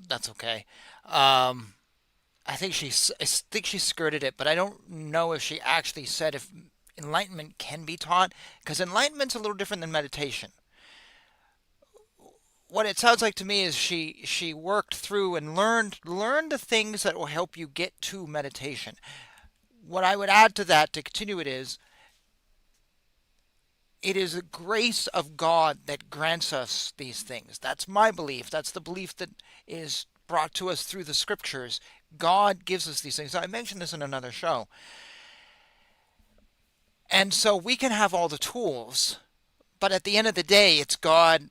that's okay. I think she skirted it, but I don't know if she actually said if enlightenment can be taught, because enlightenment's a little different than meditation. What it sounds like to me is she worked through and learned the things that will help you get to meditation. What I would add to that to continue it is the grace of God that grants us these things. That's my belief. That's the belief that is brought to us through the scriptures. God gives us these things. I mentioned this in another show. And so we can have all the tools, but at the end of the day, it's God,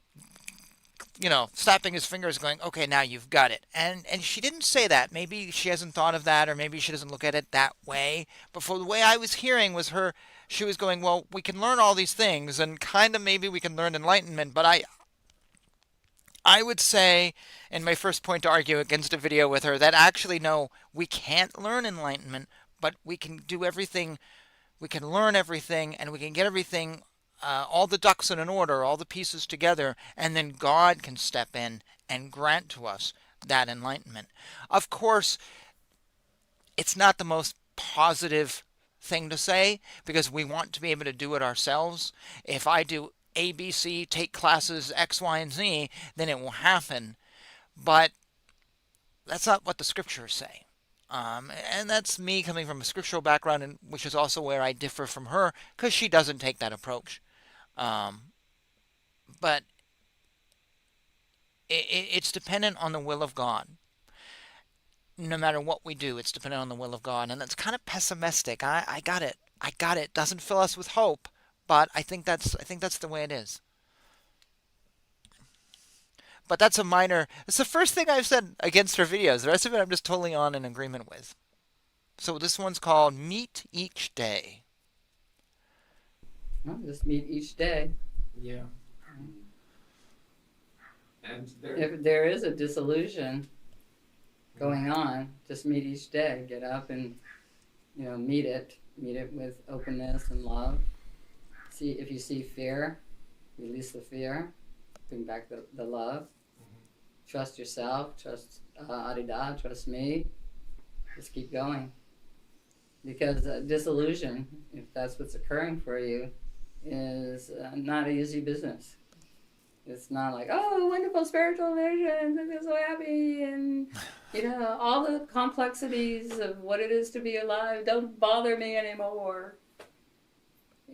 snapping his fingers going, okay, now you've got it. And she didn't say that. Maybe she hasn't thought of that, or maybe she doesn't look at it that way. But for the way I was hearing was she was going, well, we can learn all these things, and kind of maybe we can learn enlightenment. But I would say, in my first point to argue against a video with her, that actually, no, we can't learn enlightenment, but we can do everything, we can learn everything, and we can get everything all the ducks in an order, all the pieces together, and then God can step in and grant to us that enlightenment. Of course, it's not the most positive thing to say because we want to be able to do it ourselves. If I do A, B, C, take classes X, Y, and Z, then it will happen. But that's not what the scriptures say. And that's me coming from a scriptural background, and which is also where I differ from her because she doesn't take that approach. Um, but it's dependent on the will of God. No matter what we do, it's dependent on the will of God, and that's kind of pessimistic. I got it. I got it. Doesn't fill us with hope, but I think that's the way it is. But that's a minor. It's the first thing I've said against her videos. The rest of it I'm just totally on in agreement with. So this one's called Meet Each Day.
Well, just meet each day.
Yeah. And
If there is a disillusion going on, just meet each day. Get up and meet it. Meet it with openness and love. See if you see fear, release the fear. Bring back the love. Trust yourself. Trust Adi Da. Trust me. Just keep going. Because disillusion, if that's what's occurring for you, is not an easy business. It's not like, oh, wonderful spiritual visions, I feel so happy, and all the complexities of what it is to be alive don't bother me anymore.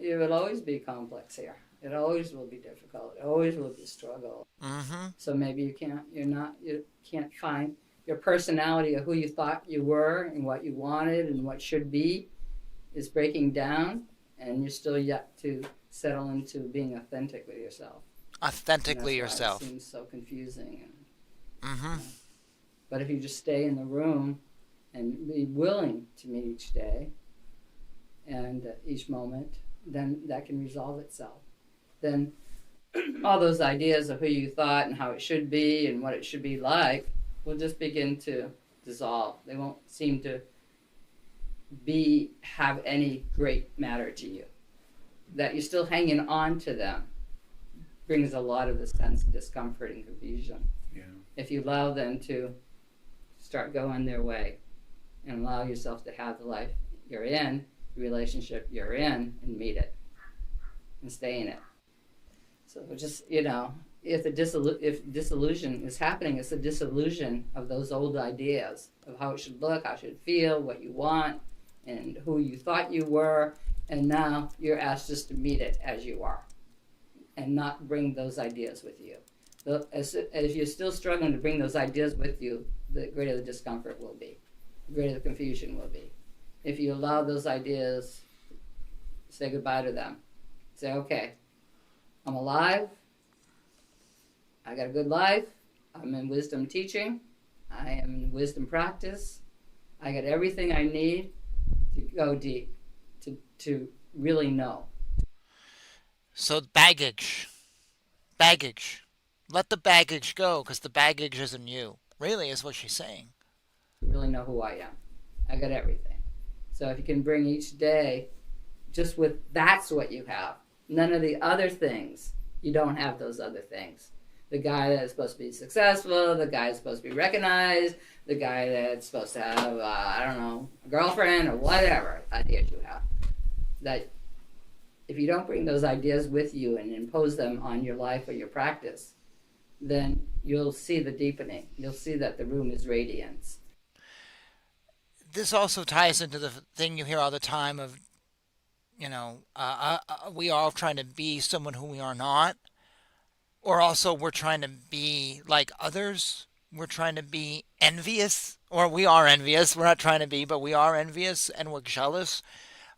It will always be complex here. It always will be difficult. It always will be a struggle.
Mm-hmm.
So maybe you can't find your personality of who you thought you were and what you wanted and what should be is breaking down, and you're still yet to settle into being authentic with yourself.
Authentically
And that's
yourself.
why it seems so confusing.
Mm-hmm.
But if you just stay in the room and be willing to meet each day and each moment, then that can resolve itself. Then all those ideas of who you thought and how it should be and what it should be like will just begin to dissolve. They won't seem to have any great matter to you. That you're still hanging on to them brings a lot of the sense of discomfort and confusion.
yeah.
If you allow them to start going their way and allow yourself to have the life you're in, the relationship you're in, and meet it and stay in it. So just, if disillusion is happening, it's a disillusion of those old ideas of how it should look, how it should feel, what you want, and who you thought you were, and now you're asked just to meet it as you are and not bring those ideas with you. So as you're still struggling to bring those ideas with you, the greater the discomfort will be, the greater the confusion will be. If you allow those ideas, say goodbye to them. Say, okay, I'm alive, I got a good life, I'm in wisdom teaching, I am in wisdom practice, I got everything I need to go deep, to really know.
So baggage. Let the baggage go because the baggage isn't you. Really is what she's saying.
To really know who I am. I got everything. So if you can bring each day just with that's what you have. None of the other things. You don't have those other things. The guy that's supposed to be successful, the guy that's supposed to be recognized, the guy that's supposed to have, a girlfriend or whatever ideas you have. That if you don't bring those ideas with you and impose them on your life or your practice, then you'll see the deepening. You'll see that the room is radiance.
This also ties into the thing you hear all the time of, we are all trying to be someone who we are not. Or also we're trying to be like others. We're trying to be envious. Or we are envious. We're not trying to be, but we are envious and we're jealous.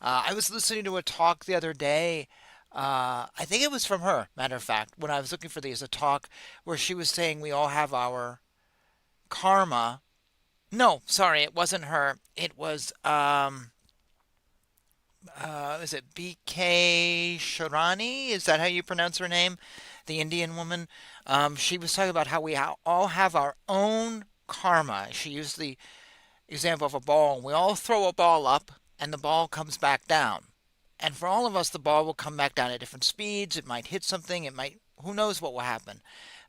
I was listening to a talk the other day. I think it was from her, matter of fact, when I was looking for these, a talk where she was saying we all have our karma. No, sorry, it wasn't her. It was, is it BK Shivani? Is that how you pronounce her name? The Indian woman. She was talking about how we all have our own karma. She used the example of a ball. We all throw a ball up and the ball comes back down. And for all of us, the ball will come back down at different speeds. It might hit something. It might, who knows what will happen.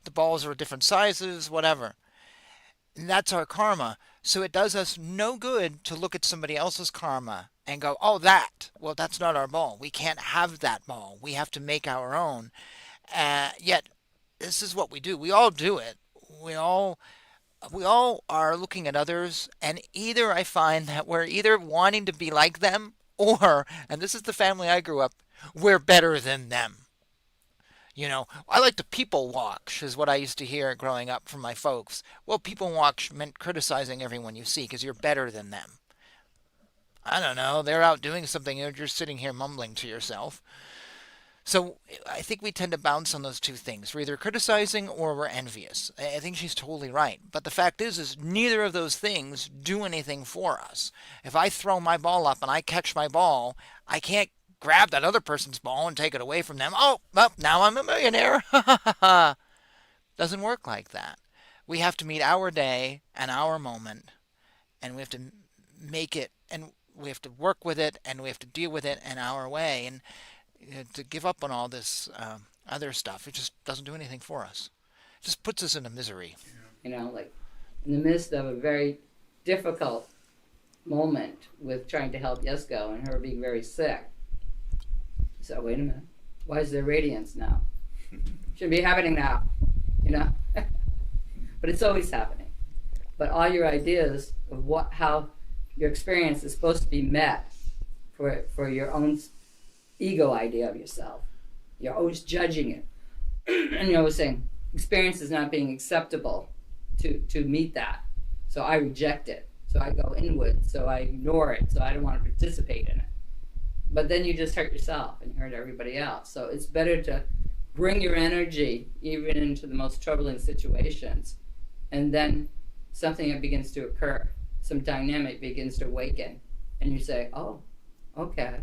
The balls are different sizes, whatever. And that's our karma. So it does us no good to look at somebody else's karma and go, oh, that. Well, that's not our ball. We can't have that ball. We have to make our own. Yet, this is what we do. We all do it. We all we all are looking at others, and either I find that we're either wanting to be like them, or, and this is the family I grew up, we're better than them. You know, I like to people watch, is what I used to hear growing up from my folks. Well, people watch meant criticizing everyone you see because you're better than them. I don't know, they're out doing something and you're sitting here mumbling to yourself. So I think we tend to bounce on those two things. We're either criticizing or we're envious. I think she's totally right. But the fact is neither of those things do anything for us. If I throw my ball up and I catch my ball, I can't grab that other person's ball and take it away from them. Oh, well, now I'm a millionaire. Doesn't work like that. We have to meet our day and our moment, and we have to make it, and we have to work with it, and we have to deal with it in our way. And to give up on all this other stuff, it just doesn't do anything for us. It just puts us into misery.
You know, like in the midst of a very difficult moment with trying to help Yesko and her being very sick. So wait a minute, why is there radiance now? Shouldn't be happening now, you know? But it's always happening. But all your ideas of how your experience is supposed to be met for your own ego idea of yourself. You're always judging it. And you're always saying, experience is not being acceptable to meet that. So I reject it. So I go inward. So I ignore it. So I don't want to participate in it. But then you just hurt yourself and you hurt everybody else. So it's better to bring your energy even into the most troubling situations. And then something begins to occur. Some dynamic begins to awaken. And you say, oh, okay.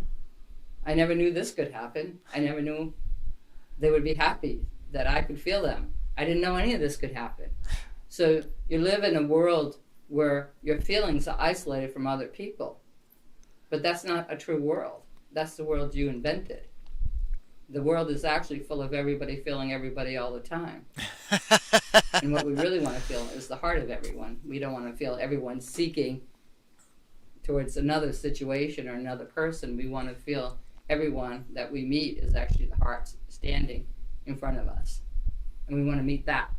I never knew this could happen. I never knew they would be happy, that I could feel them. I didn't know any of this could happen. So you live in a world where your feelings are isolated from other people. But that's not a true world. That's the world you invented. The world is actually full of everybody feeling everybody all the time. And what we really want to feel is the heart of everyone. We don't want to feel everyone seeking towards another situation or another person. We want to feel everyone that we meet is actually the heart standing in front of us. And we want to meet that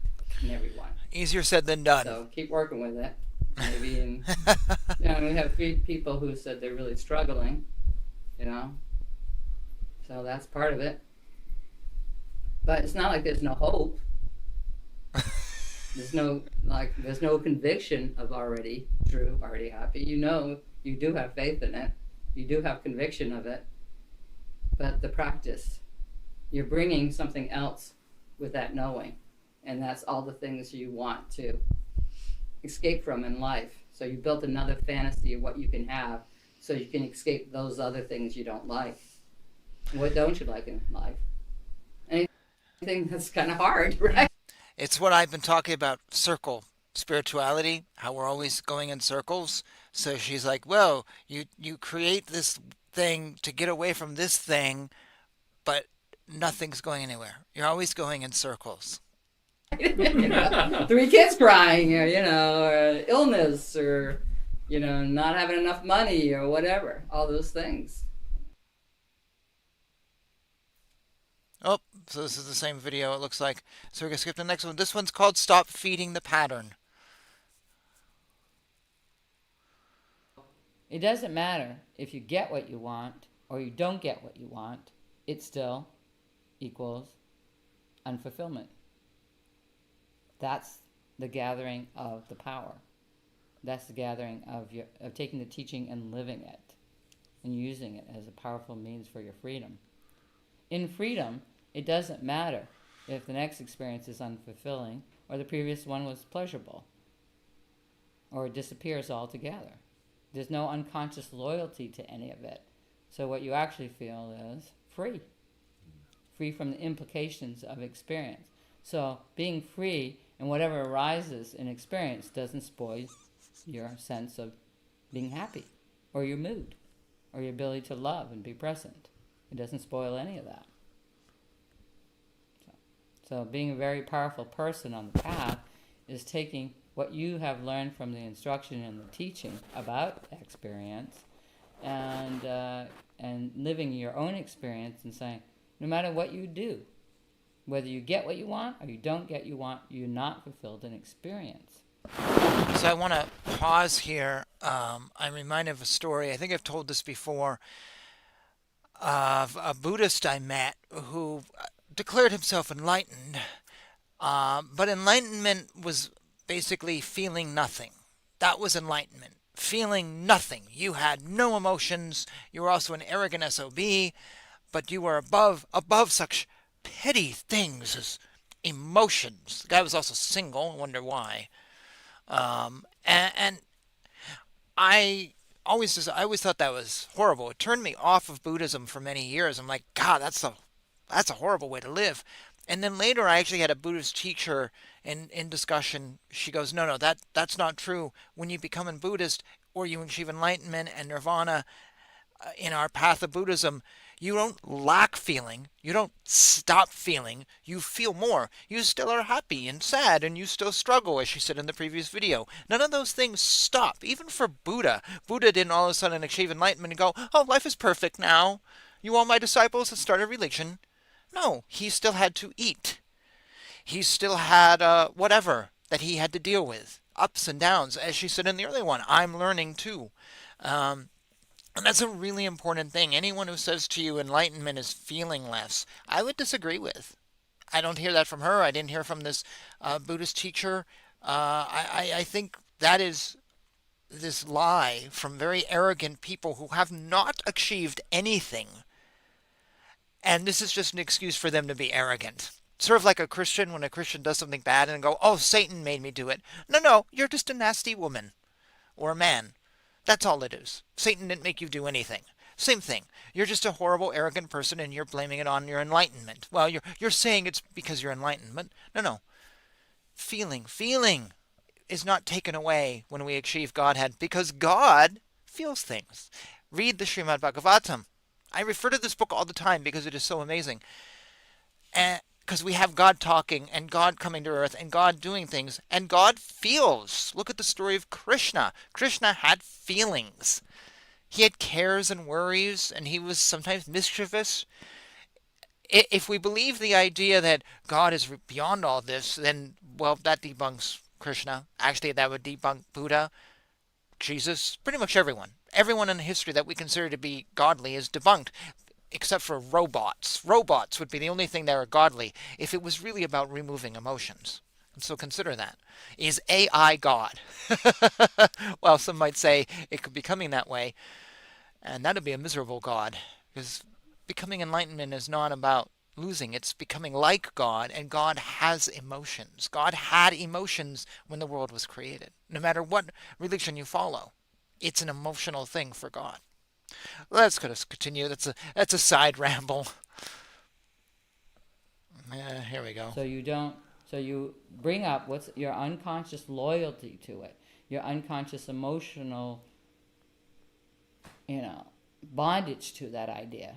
in everyone.
Easier said than done.
So keep working with it. Maybe in, you know, we have 3 people who said they're really struggling, you know. So that's part of it. But it's not like there's no hope. There's no conviction of already true, already happy. You know, you do have faith in it. You do have conviction of it. But the practice, you're bringing something else with that knowing. And that's all the things you want to escape from in life. So you built another fantasy of what you can have so you can escape those other things you don't like. What don't you like in life? Anything that's kind of hard, right?
It's what I've been talking about, circle spirituality, how we're always going in circles. So she's like, well, you create this thing to get away from this thing, but nothing's going anywhere. You're always going in circles.
You know, 3 kids crying, or, you know, or illness, or, you know, not having enough money, or whatever. All those things.
Oh, so this is the same video, it looks like. So we're going to skip to the next one. This one's called Stop Feeding the Pattern.
It doesn't matter if you get what you want or you don't get what you want. It still equals unfulfillment. That's the gathering of the power. That's the gathering of taking the teaching and living it and using it as a powerful means for your freedom. In freedom, it doesn't matter if the next experience is unfulfilling or the previous one was pleasurable or it disappears altogether. There's no unconscious loyalty to any of it. So what you actually feel is free. Free from the implications of experience. So being free and whatever arises in experience doesn't spoil your sense of being happy or your mood or your ability to love and be present. It doesn't spoil any of that. So being a very powerful person on the path is taking what you have learned from the instruction and the teaching about experience, and living your own experience and saying, no matter what you do, whether you get what you want or you don't get what you want, you're not fulfilled in experience.
So I want to pause here. I'm reminded of a story. I think I've told this before, of a Buddhist I met who declared himself enlightened. But enlightenment was basically feeling nothing. That was enlightenment. Feeling nothing. You had no emotions. You were also an arrogant SOB, but you were above such petty things as emotions. The guy was also single. I wonder why. And I always thought that was horrible. It turned me off of Buddhism for many years. I'm like, God, that's a horrible way to live. And then later, I actually had a Buddhist teacher in discussion. She goes, no, that's not true. When you become a Buddhist or you achieve enlightenment and nirvana in our path of Buddhism, you don't lack feeling. You don't stop feeling. You feel more. You still are happy and sad, and you still struggle, as she said in the previous video. None of those things stop. Even for Buddha. Buddha didn't all of a sudden achieve enlightenment and go, oh, life is perfect now. You all my disciples, let's start a religion. No, he still had to eat. He still had whatever that he had to deal with. Ups and downs. As she said in the earlier one, I'm learning too. And that's a really important thing. Anyone who says to you enlightenment is feeling less, I would disagree with. I don't hear that from her. I didn't hear from this Buddhist teacher. I think that is this lie from very arrogant people who have not achieved anything. And this is just an excuse for them to be arrogant. Sort of like a Christian, when a Christian does something bad and go, oh, Satan made me do it. No, you're just a nasty woman or a man. That's all it is. Satan didn't make you do anything. Same thing. You're just a horrible, arrogant person and you're blaming it on your enlightenment. Well, you're saying it's because you're enlightened, but no. Feeling is not taken away when we achieve Godhead, because God feels things. Read the Srimad Bhagavatam. I refer to this book all the time because it is so amazing. And because we have God talking and God coming to earth and God doing things, and God feels. Look at the story of Krishna. Krishna had feelings. He had cares and worries, and he was sometimes mischievous. If we believe the idea that God is beyond all this, then, well, that debunks Krishna. Actually, that would debunk Buddha, Jesus, pretty much everyone. Everyone in history that we consider to be godly is debunked, except for robots. Robots would be the only thing that are godly if it was really about removing emotions. And so consider that. Is AI God? Well, some might say it could be coming that way, and that would be a miserable God, because becoming enlightenment is not about losing. It's becoming like God, and God has emotions. God had emotions when the world was created. No matter what religion you follow, it's an emotional thing for God. Let's continue. That's a side ramble. Here we go.
So you bring up what's your unconscious loyalty to it, your unconscious emotional, bondage to that idea,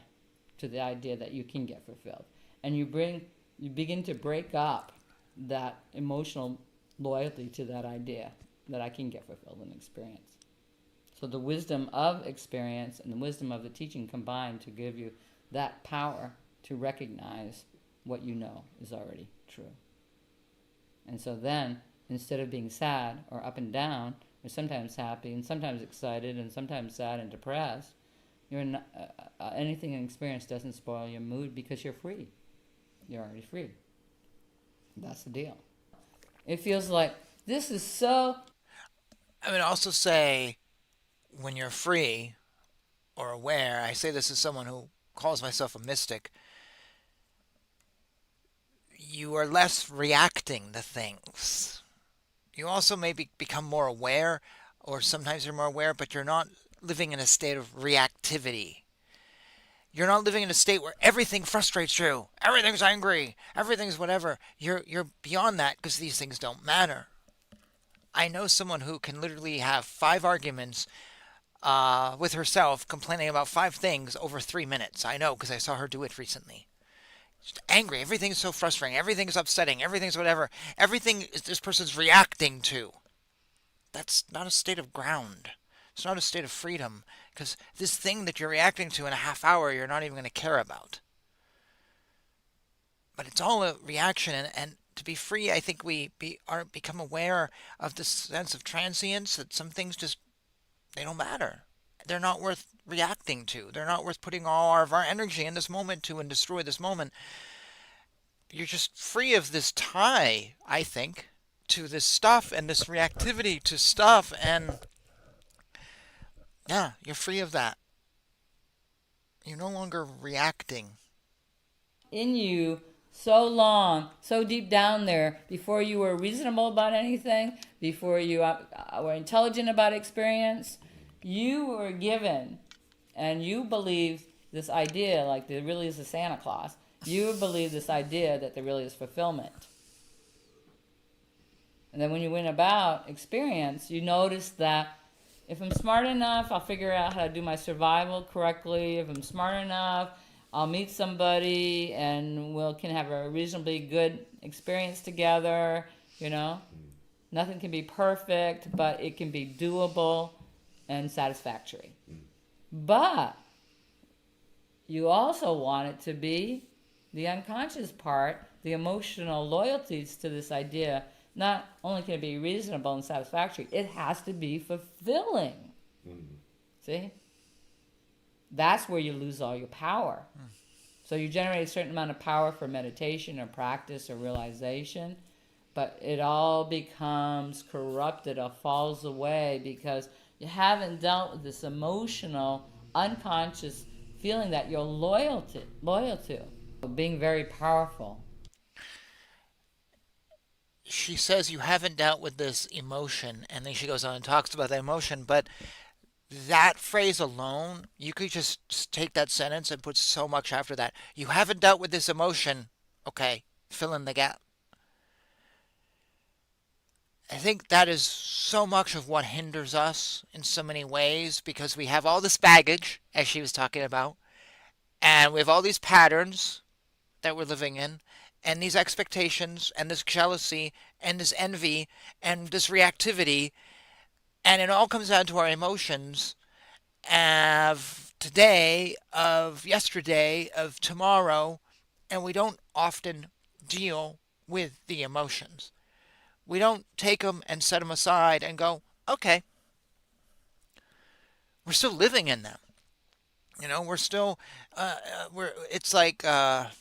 to the idea that you can get fulfilled, and you begin to break up that emotional loyalty to that idea that I can get fulfilled in experience. So the wisdom of experience and the wisdom of the teaching combine to give you that power to recognize what you know is already true. And so then, instead of being sad or up and down, or sometimes happy and sometimes excited and sometimes sad and depressed, you're not, anything in experience doesn't spoil your mood because you're free. You're already free. That's the deal. It feels like this is so...
I would also say, when you're free or aware, I say this as someone who calls myself a mystic, you are less reacting to things. You also maybe become more aware, or sometimes you're more aware, but you're not living in a state of reactivity. You're not living in a state where everything frustrates you, everything's angry, everything's whatever. You're beyond that because these things don't matter. I know someone who can literally have 5 arguments with herself, complaining about 5 things over 3 minutes. I know, because I saw her do it recently. She's angry. Everything's so frustrating. Everything's upsetting. Everything's whatever. Everything is this person's reacting to. That's not a state of ground. It's not a state of freedom, because this thing that you're reacting to in a half hour, you're not even going to care about. But it's all a reaction, and to be free, I think we become aware of this sense of transience, that some things just, they don't matter. They're not worth reacting to. They're not worth putting all of our energy in this moment to and destroy this moment. You're just free of this tie, I think, to this stuff and this reactivity to stuff, and yeah, you're free of that. You're no longer reacting.
In you so long, so deep down there, before you were reasonable about anything, before you were intelligent about experience, you were given, and you believed this idea, like there really is a Santa Claus. You believe this idea that there really is fulfillment. And then when you went about experience, you noticed that if I'm smart enough, I'll figure out how to do my survival correctly. If I'm smart enough, I'll meet somebody and we can have a reasonably good experience together, you know. Nothing can be perfect, but it can be doable and satisfactory. But you also want it to be the unconscious part, the emotional loyalties to this idea. Not only can it be reasonable and satisfactory, it has to be fulfilling. See? That's where you lose all your power. So you generate a certain amount of power for meditation or practice or realization, but it all becomes corrupted or falls away because you haven't dealt with this emotional, unconscious feeling that you're loyal to, being very powerful.
She says you haven't dealt with this emotion, and then she goes on and talks about that emotion, but that phrase alone, you could just take that sentence and put so much after that. You haven't dealt with this emotion. Okay, fill in the gap. I think that is so much of what hinders us in so many ways, because we have all this baggage, as she was talking about, and we have all these patterns that we're living in, and these expectations, and this jealousy, and this envy, and this reactivity, and it all comes down to our emotions of today, of yesterday, of tomorrow, and we don't often deal with the emotions. We don't take them and set them aside and go, okay, we're still living in them. You know, we're still, it's like, I'm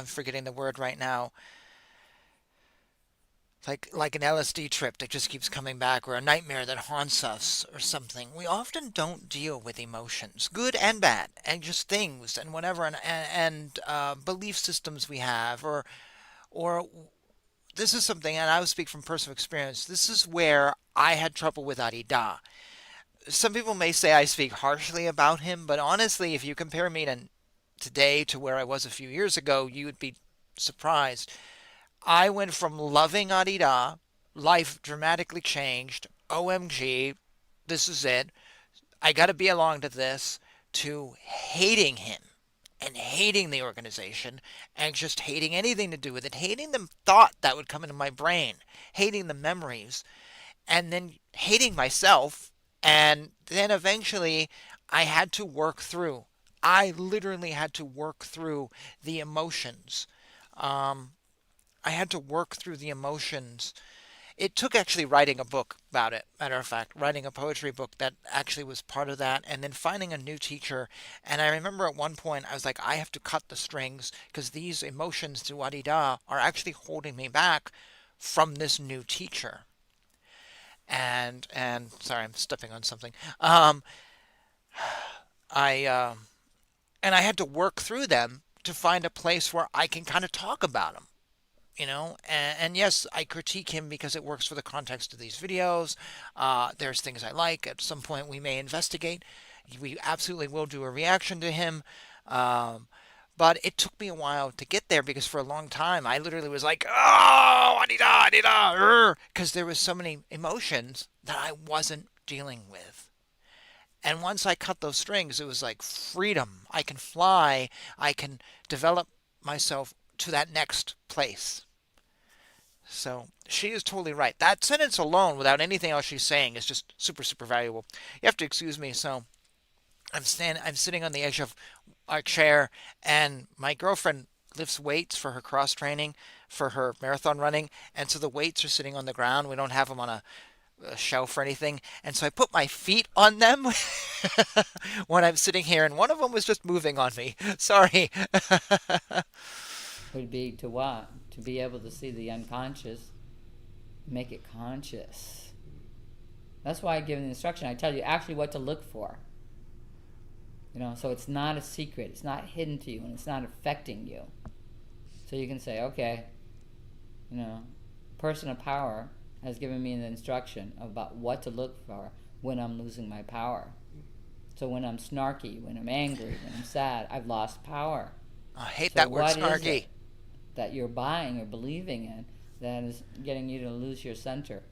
forgetting the word right now. Like an LSD trip that just keeps coming back, or a nightmare that haunts us or something. We often don't deal with emotions, good and bad, and just things and whatever, and belief systems we have, or this is something, and I will speak from personal experience. This is where I had trouble with Adi Da. Some people may say I speak harshly about him, but honestly, if you compare me to today to where I was a few years ago, you would be surprised. I went from loving Adi Da, life dramatically changed, OMG, this is it, I gotta be along to this, to hating him, and hating the organization, and just hating anything to do with it, hating the thought that would come into my brain, hating the memories, and then hating myself, and then eventually I had to work through. I literally had to work through the emotions. I had to work through the emotions. It took actually writing a book about it, matter of fact, writing a poetry book that actually was part of that, and then finding a new teacher. And I remember at one point I was like, I have to cut the strings, because these emotions to Adi Da are actually holding me back from this new teacher. And sorry, I'm stepping on something. I had to work through them to find a place where I can kind of talk about them. And yes, I critique him because it works for the context of these videos. There's things I like. At some point, we may investigate. We absolutely will do a reaction to him. But it took me a while to get there, because for a long time, I literally was like, oh, Adi Da, because there was so many emotions that I wasn't dealing with. And once I cut those strings, it was like freedom. I can fly. I can develop myself to that next place. So she is totally right. That sentence alone, without anything else she's saying, is just super, super valuable. You have to excuse me. So I'm sitting on the edge of our chair, and my girlfriend lifts weights for her cross training, for her marathon running, and so the weights are sitting on the ground. We don't have them on a shelf or anything, and so I put my feet on them when I'm sitting here, and one of them was just moving on me. Sorry.
Would be to what? To be able to see the unconscious, make it conscious. That's why I give the instruction. I tell you actually what to look for. So it's not a secret. It's not hidden to you, and it's not affecting you. So you can say, okay, person of power has given me an instruction about what to look for when I'm losing my power. So when I'm snarky, when I'm angry, when I'm sad, I've lost power.
I hate that word, snarky.
What is it that you're buying or believing in that is getting you to lose your center?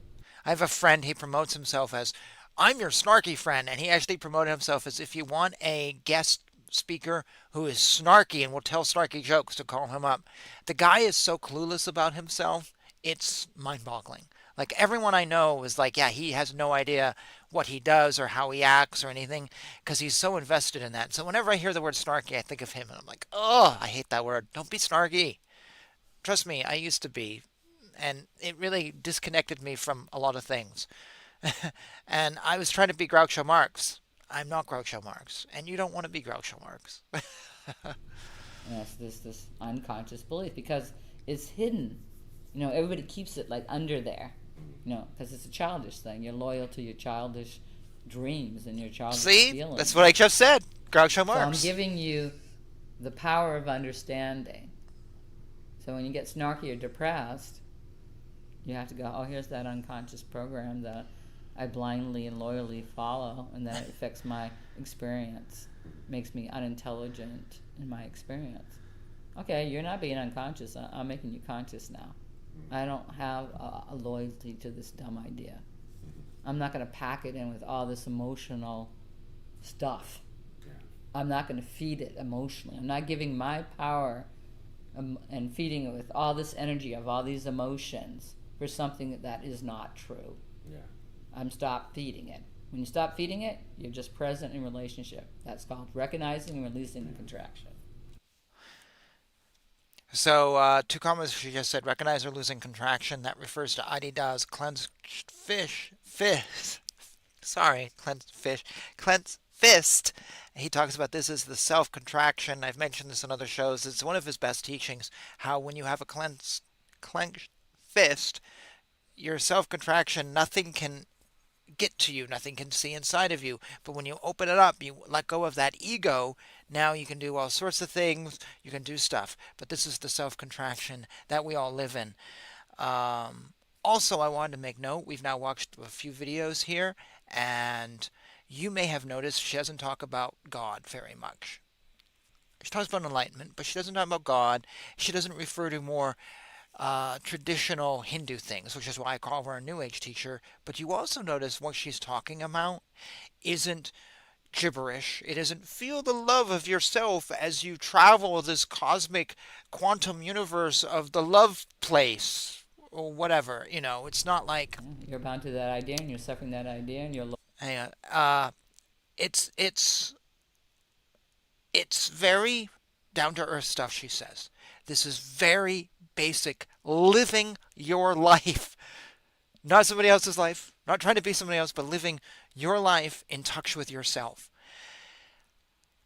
I have a friend, he promotes himself as, I'm your snarky friend, and he actually promoted himself as, if you want a guest speaker who is snarky and will tell snarky jokes, to call him up. The guy is so clueless about himself, it's mind-boggling. Like, everyone I know is like, yeah, he has no idea what he does or how he acts or anything, because he's so invested in that. So whenever I hear the word snarky, I think of him, and I'm like, oh, I hate that word. Don't be snarky. Trust me, I used to be, and it really disconnected me from a lot of things. And I was trying to be Groucho Marx. I'm not Groucho Marx, and you don't want to be Groucho Marx.
Yes, this unconscious belief, because it's hidden. Everybody keeps it like under there, because it's a childish thing. You're loyal to your childish dreams and your childish feelings.
That's what I just said. Groucho Marx.
So I'm giving you the power of understanding. So when you get snarky or depressed, you have to go, oh, here's that unconscious program that I blindly and loyally follow, and that affects my experience, makes me unintelligent in my experience. Okay, you're not being unconscious. I'm making you conscious now. I don't have a loyalty to this dumb idea. I'm not going to pack it in with all this emotional stuff. I'm not going to feed it emotionally. I'm not giving my power and feeding it with all this energy of all these emotions for something that is not true. I'm stop feeding it. When you stop feeding it, you're just present in relationship. That's called recognizing and releasing the contraction.
So, two comments she just said, recognize or losing contraction. That refers to Adi Da's clenched fist. He talks about this as the self-contraction. I've mentioned this in other shows. It's one of his best teachings, how when you have a clenched fist, your self-contraction, nothing can get to you, nothing can see inside of you. But when you open it up, you let go of that ego, now you can do all sorts of things, you can do stuff. But this is the self-contraction that we all live in. Also, I wanted to make note, we've now watched a few videos here, and you may have noticed she doesn't talk about God very much. She talks about enlightenment, but she doesn't talk about God. She doesn't refer to more traditional Hindu things, which is why I call her a New Age teacher. But you also notice what she's talking about isn't gibberish. It isn't feel the love of yourself as you travel this cosmic quantum universe of the love place or whatever. It's not like
you're bound to that idea and you're suffering that idea and you're
hang on. It's very down to earth stuff she says. This is very basic, living your life. Not somebody else's life, not trying to be somebody else, but living your life in touch with yourself.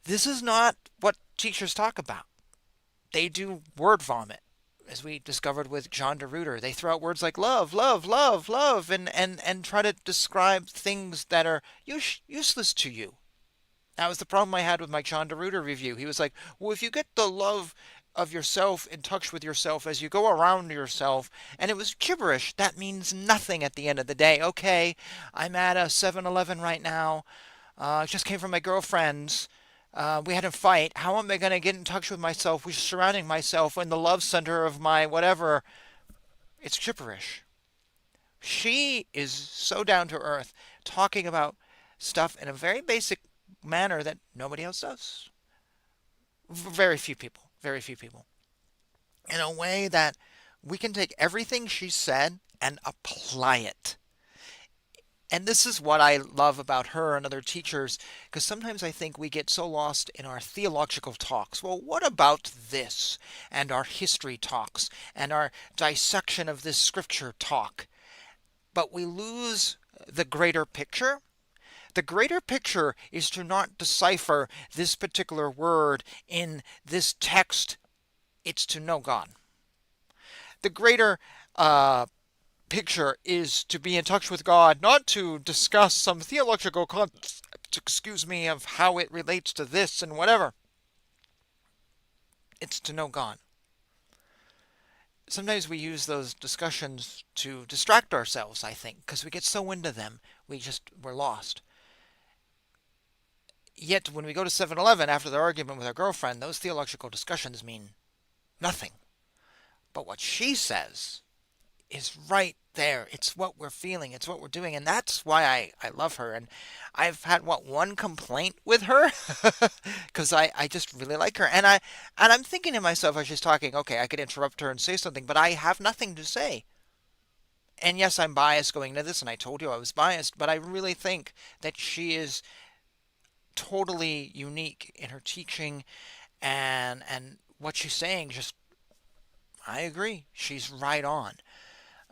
This is not what teachers talk about. They do word vomit, as we discovered with John DeRuiter. They throw out words like love, love, love, love, and try to describe things that are useless to you. That was the problem I had with my John DeRuiter review. He was like, well, if you get the love of yourself, in touch with yourself as you go around yourself, and it was gibberish. That means nothing at the end of the day. Okay, I'm at a 7-Eleven right now. Just came from my girlfriend's. We had a fight. How am I going to get in touch with myself, which is surrounding myself in the love center of my whatever? It's gibberish. She is so down to earth talking about stuff in a very basic manner that nobody else does. Very few people. Very few people. In a way that we can take everything she said and apply it. And this is what I love about her and other teachers, because sometimes I think we get so lost in our theological talks. Well, what about this? And our history talks, and our dissection of this scripture talk. But we lose the greater picture. The greater picture is to not decipher this particular word in this text, it's to know God. The greater picture is to be in touch with God, not to discuss some theological concept, of how it relates to this and whatever. It's to know God. Sometimes we use those discussions to distract ourselves, I think, because we get so into them, we're lost. Yet when we go to 7-Eleven after the argument with our girlfriend, those theological discussions mean nothing. But what she says is right there. It's what we're feeling. It's what we're doing. And that's why I love her. And I've had, one complaint with her? Because I just really like her. And I'm thinking to myself as she's talking, okay, I could interrupt her and say something, but I have nothing to say. And yes, I'm biased going into this, and I told you I was biased, but I really think that she is totally unique in her teaching and what she's saying. Just, I agree. She's right on.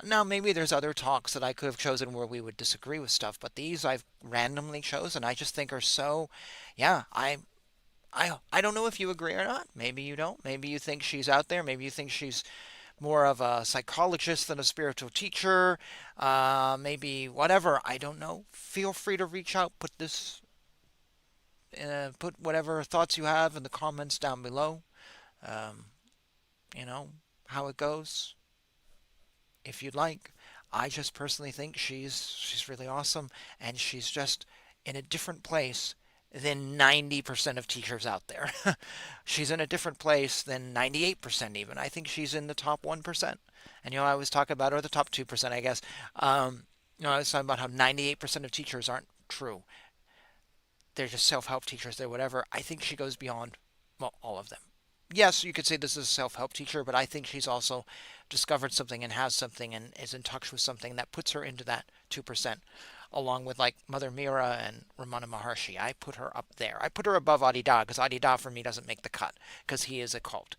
Now, maybe there's other talks that I could have chosen where we would disagree with stuff, but these I've randomly chosen. I just think are so, yeah, I don't know if you agree or not. Maybe you don't. Maybe you think she's out there. Maybe you think she's more of a psychologist than a spiritual teacher. Maybe whatever. I don't know. Feel free to reach out. Put whatever thoughts you have in the comments down below. You know how it goes. If you'd like. I just personally think she's really awesome, and she's just in a different place than 90% of teachers out there. She's in a different place than 98% even. I think she's in the top 1%. And I was talking about her, the top 2%, I guess. I was talking about how 98% of teachers aren't true. They're just self-help teachers, they're whatever. I think she goes beyond, well, all of them. Yes, you could say this is a self-help teacher, but I think she's also discovered something and has something and is in touch with something that puts her into that 2%, along with like Mother Mira and Raman Maharishi. I put her up there. I put her above Adi Da, because Adi Da for me doesn't make the cut, because he is a cult.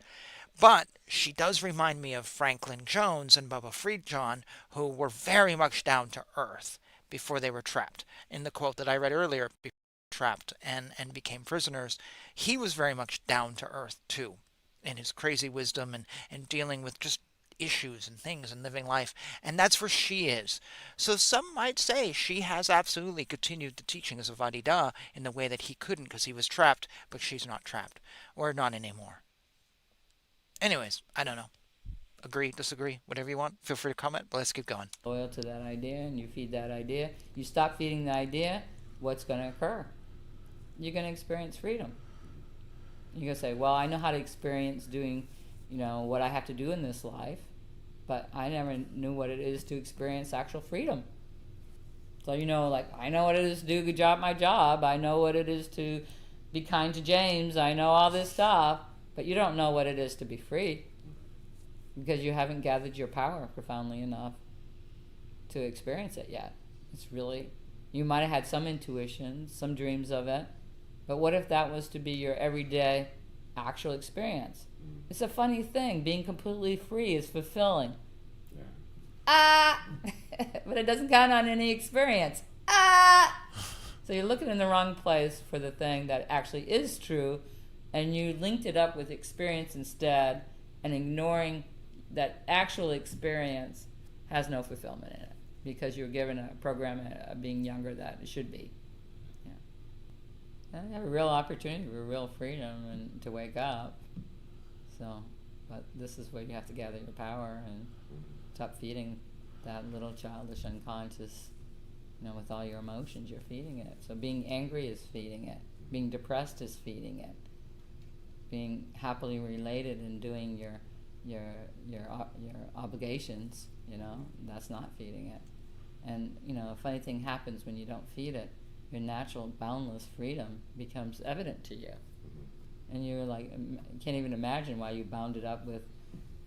But she does remind me of Franklin Jones and Bubba Friedjohn, who were very much down to earth before they were trapped. In the quote that I read earlier, trapped and became prisoners, he was very much down to earth too, in his crazy wisdom and dealing with just issues and things and living life. And that's where she is. So some might say she has absolutely continued the teachings of Adi Da in the way that he couldn't because he was trapped, but she's not trapped, or not anymore. Anyways, I don't know. Agree, disagree, whatever you want. Feel free to comment, but let's keep going.
Loyal to that idea, and you feed that idea. You stop feeding the idea, what's going to occur? You're going to experience freedom. You're going to say, well, I know how to experience doing, what I have to do in this life, but I never knew what it is to experience actual freedom. So, I know what it is to do a good job at my job. I know what it is to be kind to James. I know all this stuff, but you don't know what it is to be free because you haven't gathered your power profoundly enough to experience it yet. It's really, you might have had some intuition, some dreams of it, but what if that was to be your everyday actual experience? It's a funny thing. Being completely free is fulfilling. Yeah. But it doesn't count on any experience. So you're looking in the wrong place for the thing that actually is true, and you linked it up with experience instead, and ignoring that actual experience has no fulfillment in it because you're given a program of being younger that it should be. And you have a real opportunity for real freedom and to wake up. So, but this is where you have to gather your power and stop feeding that little childish unconscious, with all your emotions, you're feeding it. So being angry is feeding it. Being depressed is feeding it. Being happily related and doing your obligations, that's not feeding it. And, a funny thing happens when you don't feed it. Your natural boundless freedom becomes evident to you. And you're like, you can't even imagine why you bound it up with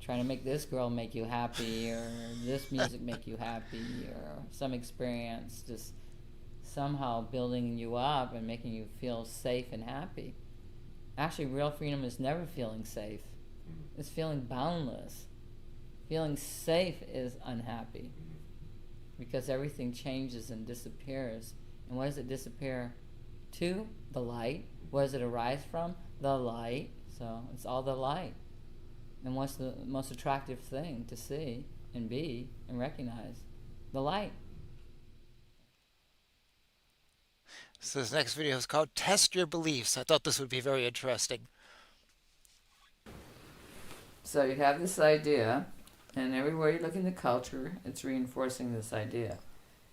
trying to make this girl make you happy, or this music make you happy, or some experience just somehow building you up and making you feel safe and happy. Actually, real freedom is never feeling safe. It's feeling boundless. Feeling safe is unhappy, because everything changes and disappears. And what does it disappear to? The light. What does it arise from? The light. So it's all the light. And what's the most attractive thing to see and be and recognize? The light.
So this next video is called Test Your Beliefs. I thought this would be very interesting.
So you have this idea, and everywhere you look in the culture, it's reinforcing this idea.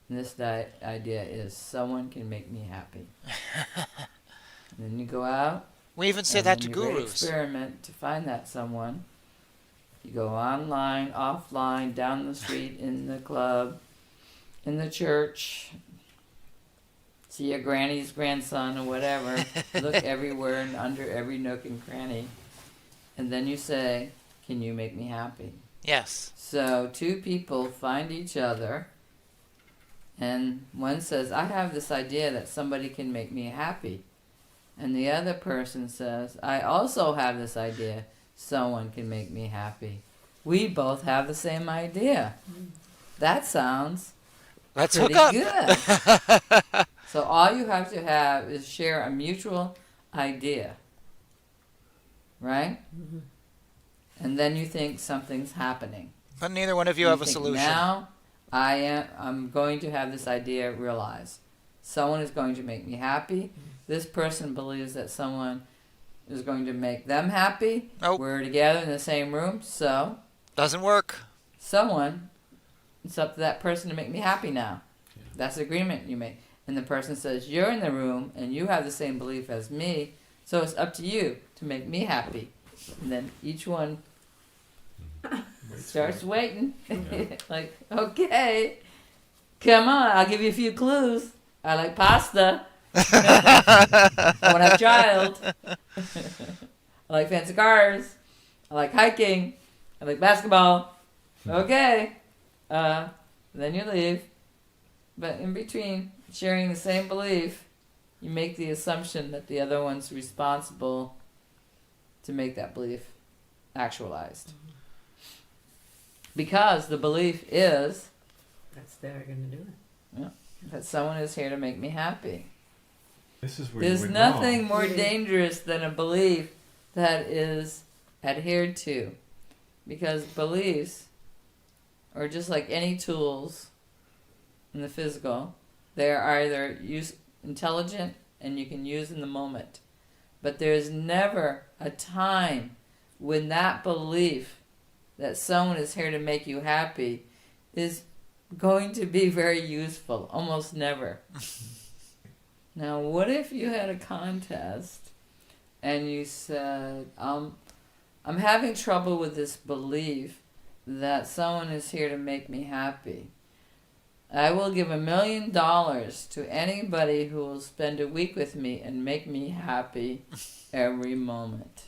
And this idea is, someone can make me happy. And then you go out.
We even say that to gurus.
Experiment to find that someone. You go online, offline, down the street, in the club, in the church. See your granny's grandson or whatever. Look everywhere and under every nook and cranny. And then you say, can you make me happy?
Yes.
So two people find each other, and one says, I have this idea that somebody can make me happy. And the other person says, I also have this idea someone can make me happy. We both have the same idea. That sounds
Let's
pretty
hook up.
good. So all you have to have is share a mutual idea. Right? Mm-hmm. And then you think something's happening.
But neither one of you have a solution.
Now I'm going to have this idea realized. Someone is going to make me happy. This person believes that someone is going to make them happy.
Nope.
We're together in the same room, so
Doesn't work.
it's up to that person to make me happy now. Yeah. That's the agreement you make. And the person says, you're in the room and you have the same belief as me, so it's up to you to make me happy. And then each one starts waiting. Like, okay, come on, I'll give you a few clues. I like pasta. I want to have a child. I like fancy cars. I like hiking. I like basketball. Okay. Then you leave. But in between sharing the same belief, you make the assumption that the other one's responsible to make that belief actualized. Because the belief is
that's they're going to do it.
Yeah, that someone is here to make me happy.
This is where
There's
you went
nothing
wrong.
more dangerous than a belief that is adhered to. Because beliefs are just like any tools in the physical. They are either intelligent and you can use in the moment. But there's never a time when that belief that someone is here to make you happy is going to be very useful. Almost never. Now, what if you had a contest and you said, I'm having trouble with this belief that someone is here to make me happy. I will give $1 million to anybody who will spend a week with me and make me happy every moment.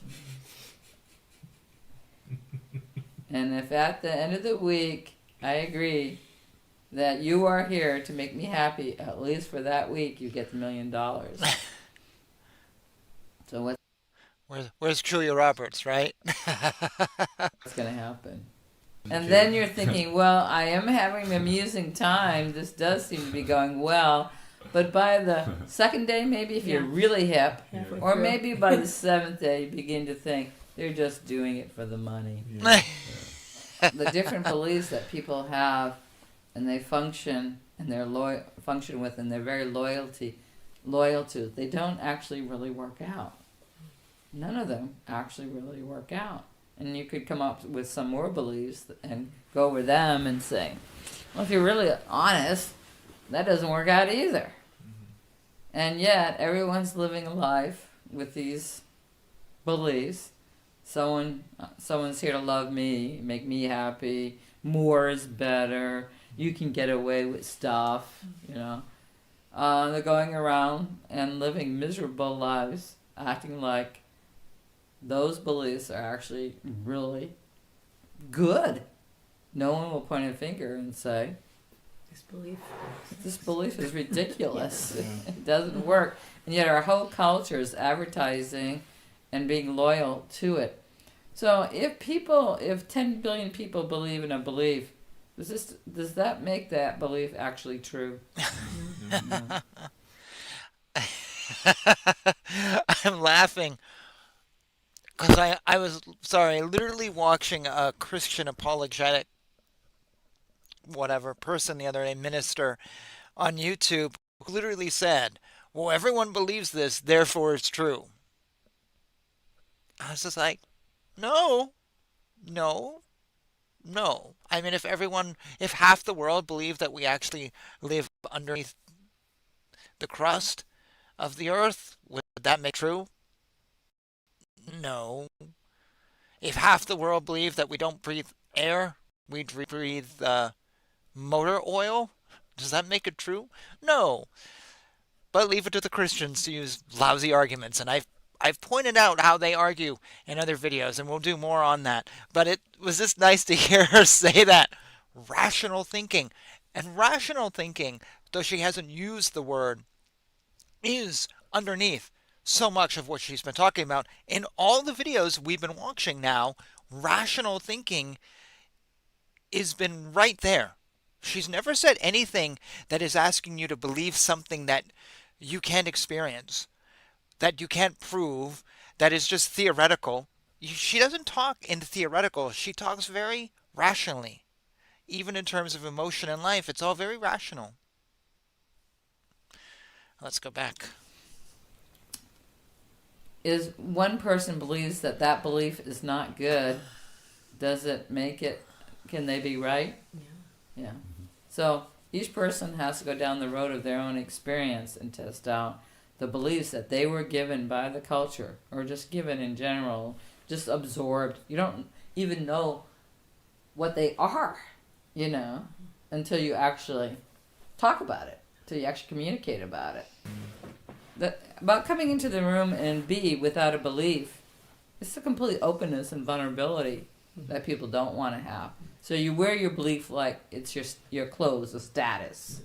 And if at the end of the week I agree that you are here to make me happy, at least for that week, you get the $1 million. So
Where's Julia Roberts, right?
what's going to happen? And then you're thinking, well, I am having an amusing time. This does seem to be going well. But by the second day, maybe if you're really hip, or maybe by the seventh day, you begin to think, they're just doing it for the money.
Yeah.
The different beliefs that people have, and they function, and they're function with, and they're very loyal to, they don't actually really work out. None of them actually really work out. And you could come up with some more beliefs and go over them and say, well, if you're really honest, that doesn't work out either. Mm-hmm. And yet, everyone's living a life with these beliefs. Someone's here to love me, make me happy, more is better, you can get away with stuff, you know. They're going around and living miserable lives, acting like those beliefs are actually really good. No one will point a finger and say, this belief is ridiculous. It doesn't work. And yet our whole culture is advertising and being loyal to it. So if 10 billion people believe in a belief, does that make that belief actually true?
I'm laughing because I was, sorry, literally watching a Christian apologetic, whatever, person the other day, minister, on YouTube, who literally said, well, everyone believes this, therefore it's true. I was just like, no, no, no. I mean, if half the world believed that we actually live underneath the crust of the earth, would that make true? No. If half the world believed that we don't breathe air, we breathe motor oil, does that make it true? No. But leave it to the Christians to use lousy arguments, and I've pointed out how they argue in other videos, and we'll do more on that. But it was just nice to hear her say that. Rational thinking. And rational thinking, though she hasn't used the word, is underneath so much of what she's been talking about. In all the videos we've been watching now, rational thinking has been right there. She's never said anything that is asking you to believe something that you can't experience, that you can't prove, that is just theoretical. She doesn't talk in theoretical. She talks very rationally. Even in terms of emotion and life, it's all very rational. Let's go back.
Is one person believes that belief is not good, does it make it, can they be right? Yeah. So each person has to go down the road of their own experience and test out the beliefs that they were given by the culture, or just given in general, just absorbed. You don't even know what they are, you know, until you actually talk about it, until you actually communicate about it. About coming into the room and be without a belief, it's a complete openness and vulnerability that people don't want to have. So you wear your belief like it's your clothes, a status,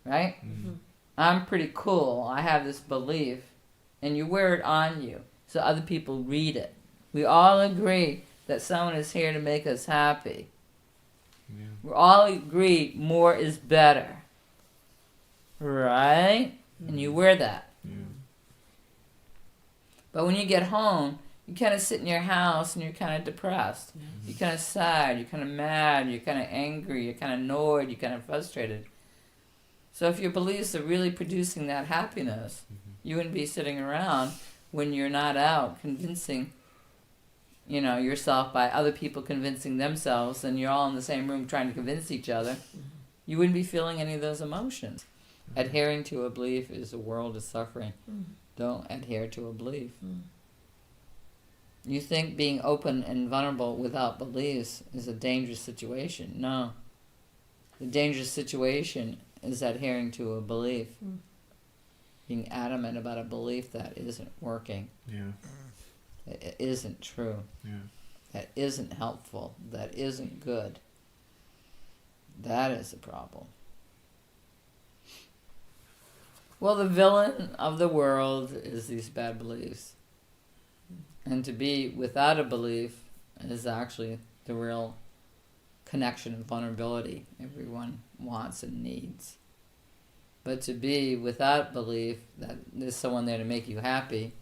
right? Mm-hmm. I'm pretty cool. I have this belief, and you wear it on you so other people read it. We all agree that someone is here to make us happy. Yeah. We all agree more is better, right? Mm-hmm. And you wear that. Yeah. But when you get home, you kind of sit in your house and you're kind of depressed. Mm-hmm. You're kind of sad, you're kind of mad, you're kind of angry, you're kind of annoyed, you're kind of frustrated. So if your beliefs are really producing that happiness, you wouldn't be sitting around when you're not out convincing, you know, yourself by other people convincing themselves, and you're all in the same room trying to convince each other. You wouldn't be feeling any of those emotions. Adhering to a belief is a world of suffering. Don't adhere to a belief. You think being open and vulnerable without beliefs is a dangerous situation. No. The dangerous situation is adhering to a belief. Being adamant about a belief that isn't working. Yeah. That isn't true. Yeah. That isn't helpful. That isn't good. That is the problem. Well, the villain of the world is these bad beliefs. And to be without a belief is actually the real connection and vulnerability everyone wants and needs. But to be without belief that there's someone there to make you happy,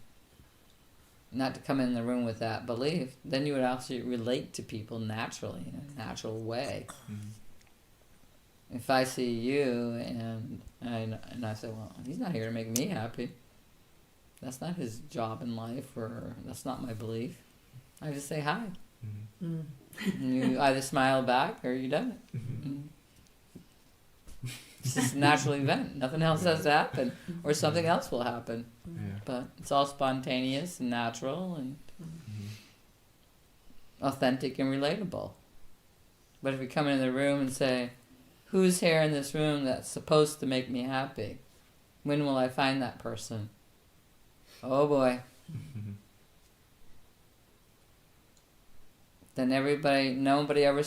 not to come in the room with that belief, then you would actually relate to people naturally, in a natural way. If I see you and I say, well, he's not here to make me happy. That's not his job in life, or that's not my belief. I just say hi. And you either smile back or you don't. It's just a natural event. Nothing else has to happen, or something else will happen. But it's all spontaneous and natural and authentic and relatable. But if you come into the room and say,
who's here in this room that's supposed to make me happy? When will I find that person? Oh boy. Then nobody ever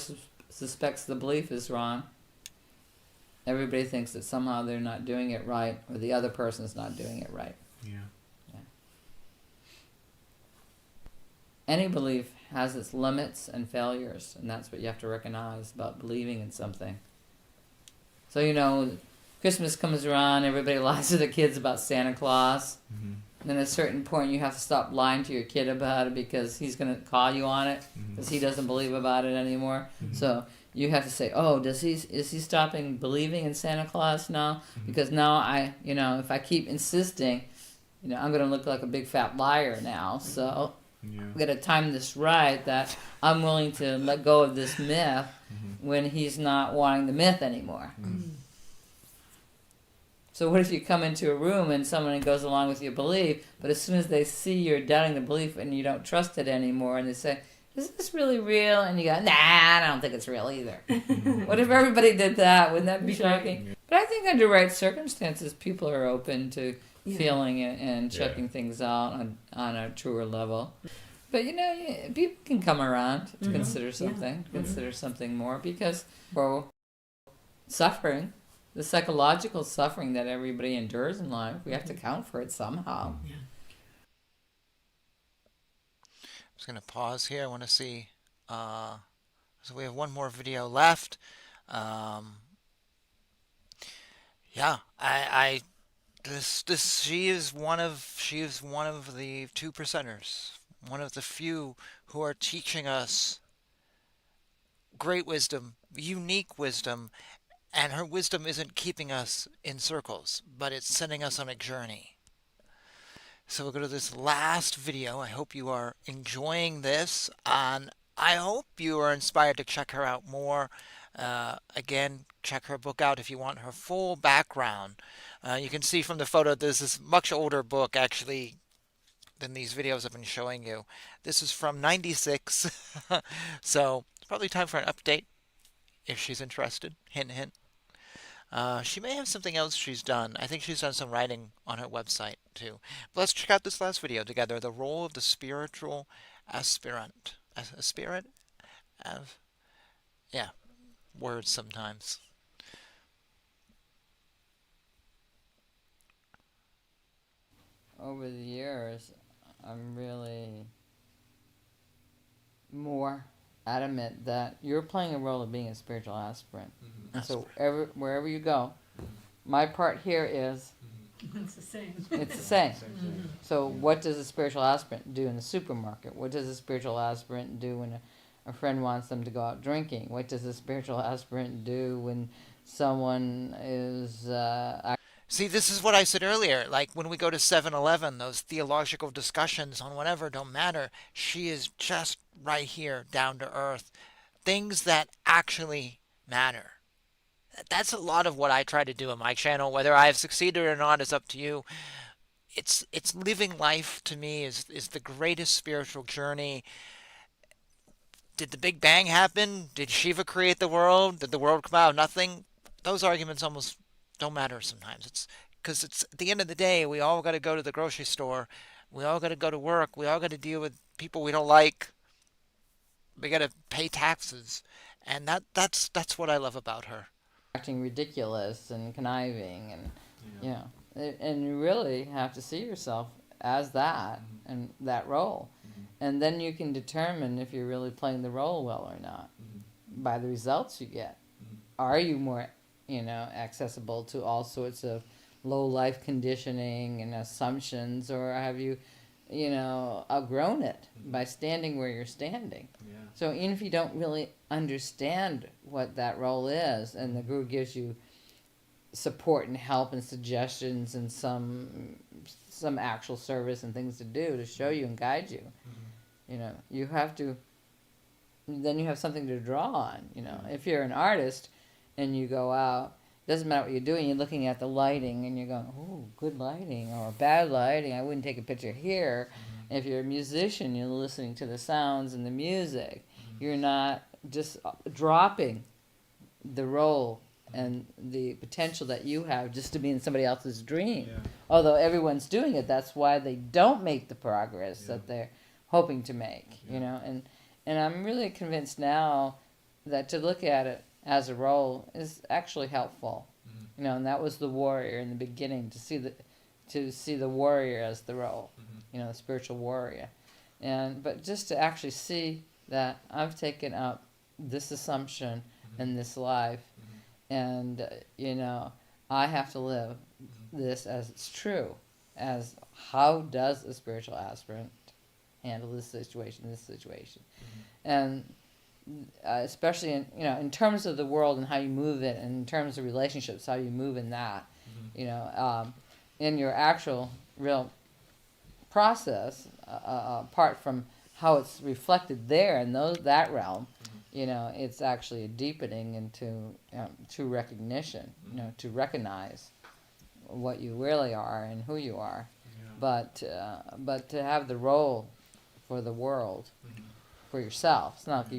suspects the belief is wrong. Everybody thinks that somehow they're not doing it right, or the other person's not doing it right.
Yeah.
Any belief has its limits and failures, and that's what you have to recognize about believing in something. So, Christmas comes around, everybody lies to the kids about Santa Claus.
Mm-hmm.
And then at a certain point, you have to stop lying to your kid about it because he's going to call you on it because he doesn't believe about it anymore.
Mm-hmm.
So you have to say, oh, is he stopping believing in Santa Claus now? Because now if I keep insisting, I'm going to look like a big fat liar now. So I'm going to time this right that I'm willing to let go of this myth when he's not wanting the myth anymore. So what if you come into a room and someone goes along with your belief, but as soon as they see you're doubting the belief and you don't trust it anymore, and they say, is this really real? And you go, nah, I don't think it's real either. What if everybody did that? Wouldn't that be shocking? But I think under right circumstances, people are open to feeling it and checking things out on a truer level. But people can come around to consider something more, because for suffering, the psychological suffering that everybody endures in life, we have to account for it somehow.
I'm just going to pause here. I want to see. So we have one more video left. She is one of the 2%ers, one of the few who are teaching us great wisdom, unique wisdom. And her wisdom isn't keeping us in circles, but it's sending us on a journey. So we'll go to this last video. I hope you are enjoying this, and I hope you are inspired to check her out more. Again, check her book out if you want her full background. You can see from the photo this is a much older book, actually, than these videos I've been showing you. This is from '96, so it's probably time for an update if she's interested. Hint, hint. She may have something else she's done. I think she's done some writing on her website too. But let's check out this last video together. The role of the spiritual aspirant. Aspirant? Words sometimes.
Over the years, I'm really more adamant that you're playing a role of being a spiritual aspirant. So wherever you go, my part here is
It's the same.
it's the same. So what does a spiritual aspirant do in the supermarket? What does a spiritual aspirant do when a friend wants them to go out drinking? What does a spiritual aspirant do when someone is
See, this is what I said earlier. Like when we go to 7-Eleven, those theological discussions on whatever don't matter. She is just right here, down to earth. Things that actually matter. That's a lot of what I try to do on my channel. Whether I have succeeded or not is up to you. It's living life to me is the greatest spiritual journey. Did the Big Bang happen? Did Shiva create the world? Did the world come out of nothing? Those arguments almost don't matter sometimes. It's because it's at the end of the day, we all got to go to the grocery store. We all got to go to work. We all got to deal with people we don't like. We got to pay taxes. And that's what I love about her.
acting ridiculous and conniving and you really have to see yourself as that and that role. And then you can determine if you're really playing the role well or not by the results you get. Are you more accessible to all sorts of low life conditioning and assumptions, or have you outgrown it by standing where you're standing? So even if you don't really understand what that role is, and the guru gives you support and help and suggestions and some actual service and things to do to show you and guide you, you have to, then you have something to draw on. If you're an artist and you go out, doesn't matter what you're doing, you're looking at the lighting and you're going, oh, good lighting or bad lighting, I wouldn't take a picture here. If you're a musician, you're listening to the sounds and the music. You're not just dropping the role
and the potential that you have just to be in somebody else's dream.
Yeah.
Although everyone's doing it, that's why they don't make the progress that they're hoping to make. And I'm really convinced now that to look at it as a role is actually helpful. And that was the warrior in the beginning, to see the warrior as the role, the spiritual warrior. But just to actually see that I've taken up this assumption in this life, and I have to live this as it's true, as how does a spiritual aspirant handle this situation, and especially in terms of the world and how you move it, and in terms of relationships, how you move in that, in your actual real process, apart from how it's reflected there in that realm, it's actually a deepening into true recognition, to recognize what you really are and who you are, but to have the role for the world, for yourself. It's not like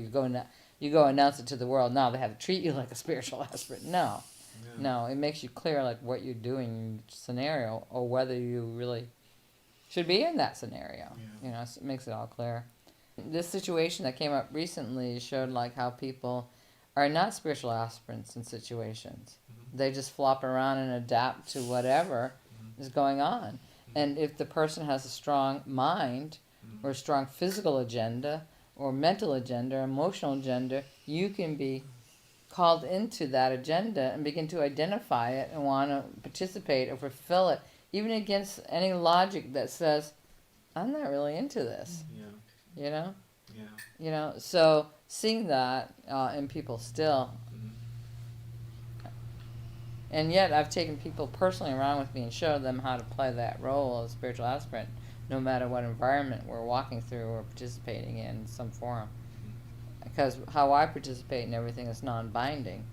you go announce it to the world. Now they have to treat you like a spiritual aspirant. No, it makes you clear like what you're doing in each scenario, or whether you really should be in that scenario. It makes it all clear. This situation that came up recently showed like how people are not spiritual aspirants in situations. They just flop around and adapt to whatever is going on. And if the person has a strong mind, or a strong physical agenda, or mental agenda, or emotional agenda, you can be called into that agenda and begin to identify it and want to participate or fulfill it, even against any logic that says, I'm not really into this. So seeing that in people still. And yet I've taken people personally around with me and showed them how to play that role as a spiritual aspirant, no matter what environment we're walking through or participating in some form. Because how I participate in everything is non-binding.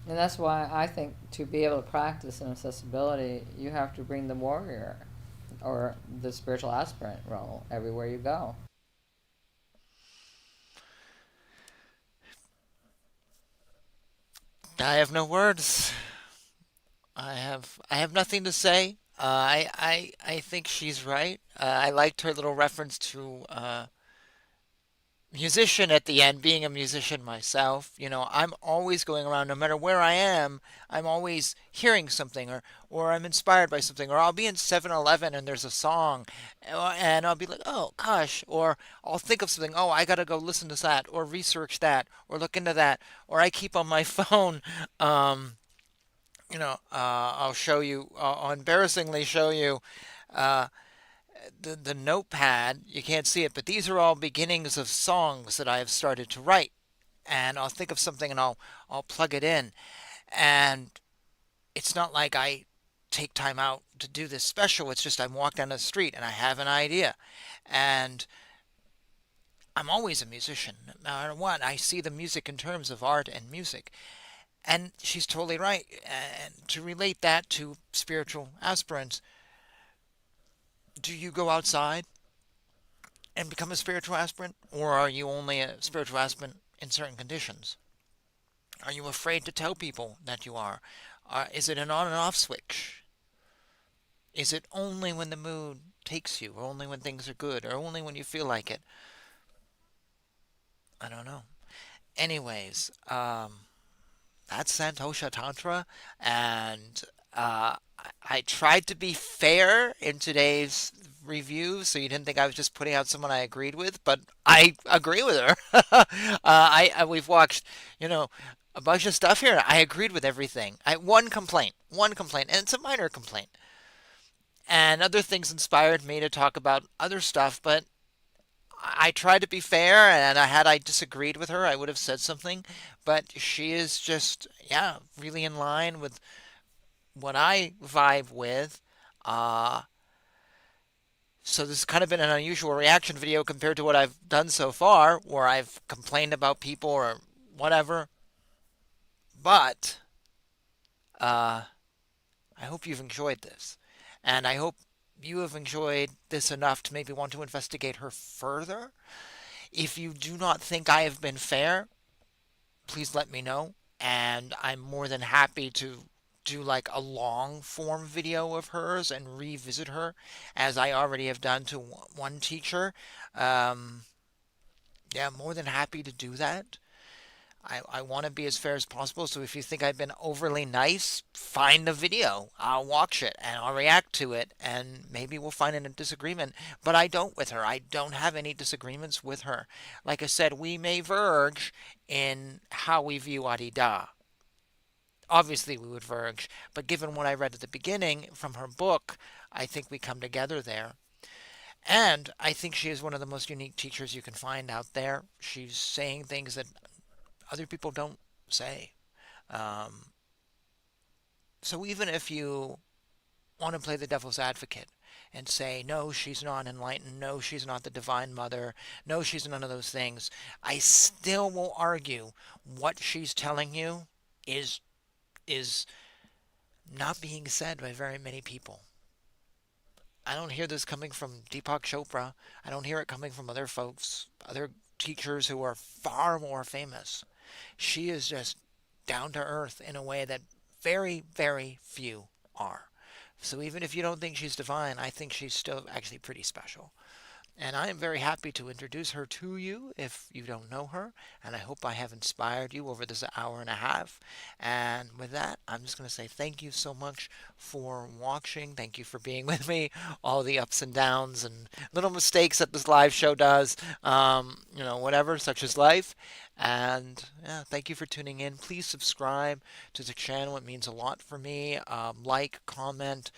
And that's why I think to be able to practice inaccessibility, you have to bring the warrior or the spiritual aspirant role everywhere you go.
I have no words. I have nothing to say. I think she's right. I liked her little reference to musician at the end, being a musician myself. I'm always going around, no matter where I am, I'm always hearing something, or I'm inspired by something, or I'll be in 7-Eleven and there's a song, and I'll be like, oh gosh, or I'll think of something, oh, I gotta go listen to that, or research that, or look into that, or I keep on my phone, I'll show you, I'll embarrassingly show you, the notepad. You can't see it, but these are all beginnings of songs that I have started to write. And I'll think of something and I'll plug it in. And it's not like I take time out to do this special. It's just I'm walking down the street and I have an idea. And I'm always a musician. No matter what, I see the music in terms of art and music. And she's totally right. And to relate that to spiritual aspirants, do you go outside and become a spiritual aspirant? Or are you only a spiritual aspirant in certain conditions? Are you afraid to tell people that you are? Is it an on and off switch? Is it only when the mood takes you, or only when things are good, or only when you feel like it? I don't know. Anyways, that's Santosha Tantra, and I tried to be fair in today's review, so you didn't think I was just putting out someone I agreed with, but I agree with her. We've watched, a bunch of stuff here. I agreed with everything. One complaint, and it's a minor complaint. And other things inspired me to talk about other stuff, but I tried to be fair, and had I disagreed with her, I would have said something. But she is just, really in line with what I vibe with. So this has kind of been an unusual reaction video compared to what I've done so far, where I've complained about people or whatever. But I hope you've enjoyed this. And I hope you have enjoyed this enough to maybe want to investigate her further. If you do not think I have been fair, please let me know. and I'm more than happy to do like a long form video of hers and revisit her, as I already have done to one teacher. Um, yeah, more than happy to do that. I want to be as fair as possible. So if you think I've been overly nice, find the video. I'll watch it and I'll react to it, and maybe we'll find a disagreement. But I don't with her. I don't have any disagreements with her. Like I said, we may verge in how we view Adi Da. Obviously, we would verge, but given what I read at the beginning from her book, I think we come together there. And I think she is one of the most unique teachers you can find out there. She's saying things that other people don't say. Um, so even if you want to play the devil's advocate and say, no, she's not enlightened, no, she's not the divine mother, no, she's none of those things, I still will argue what she's telling you is is not being said by very many people. I don't hear this coming from Deepak Chopra. I don't hear it coming from other folks, other teachers who are far more famous. She is just down to earth in a way that very, very few are. So even if you don't think she's divine, I think she's still actually pretty special. And I am very happy to introduce her to you if you don't know her. And I hope I have inspired you over this hour and a half. And with that, I'm just going to say thank you so much for watching. Thank you for being with me. All the ups and downs and little mistakes that this live show does. Whatever, such is life. And yeah, thank you for tuning in. Please subscribe to the channel. It means a lot for me. Like, comment.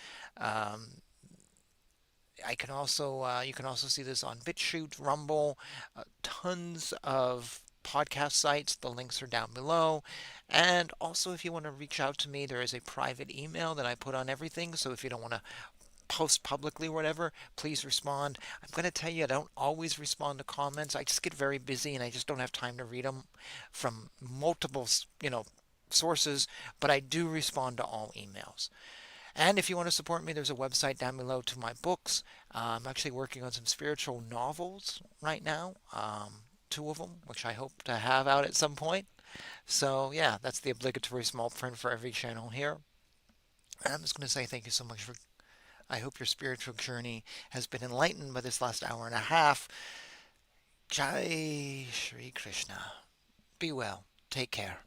You can also see this on BitChute, Rumble, tons of podcast sites. The links are down below. And also, if you want to reach out to me, there is a private email that I put on everything. So if you don't want to post publicly or whatever, please respond. I'm going to tell you, I don't always respond to comments. I just get very busy and I just don't have time to read them from multiple, sources. But I do respond to all emails. And if you want to support me, there's a website down below to my books. I'm actually working on some spiritual novels right now, two of them, which I hope to have out at some point. So yeah, that's the obligatory small print for every channel here. And I'm just going to say thank you so much for. I hope your spiritual journey has been enlightened by this last hour and a half. Jai Shri Krishna. Be well. Take care.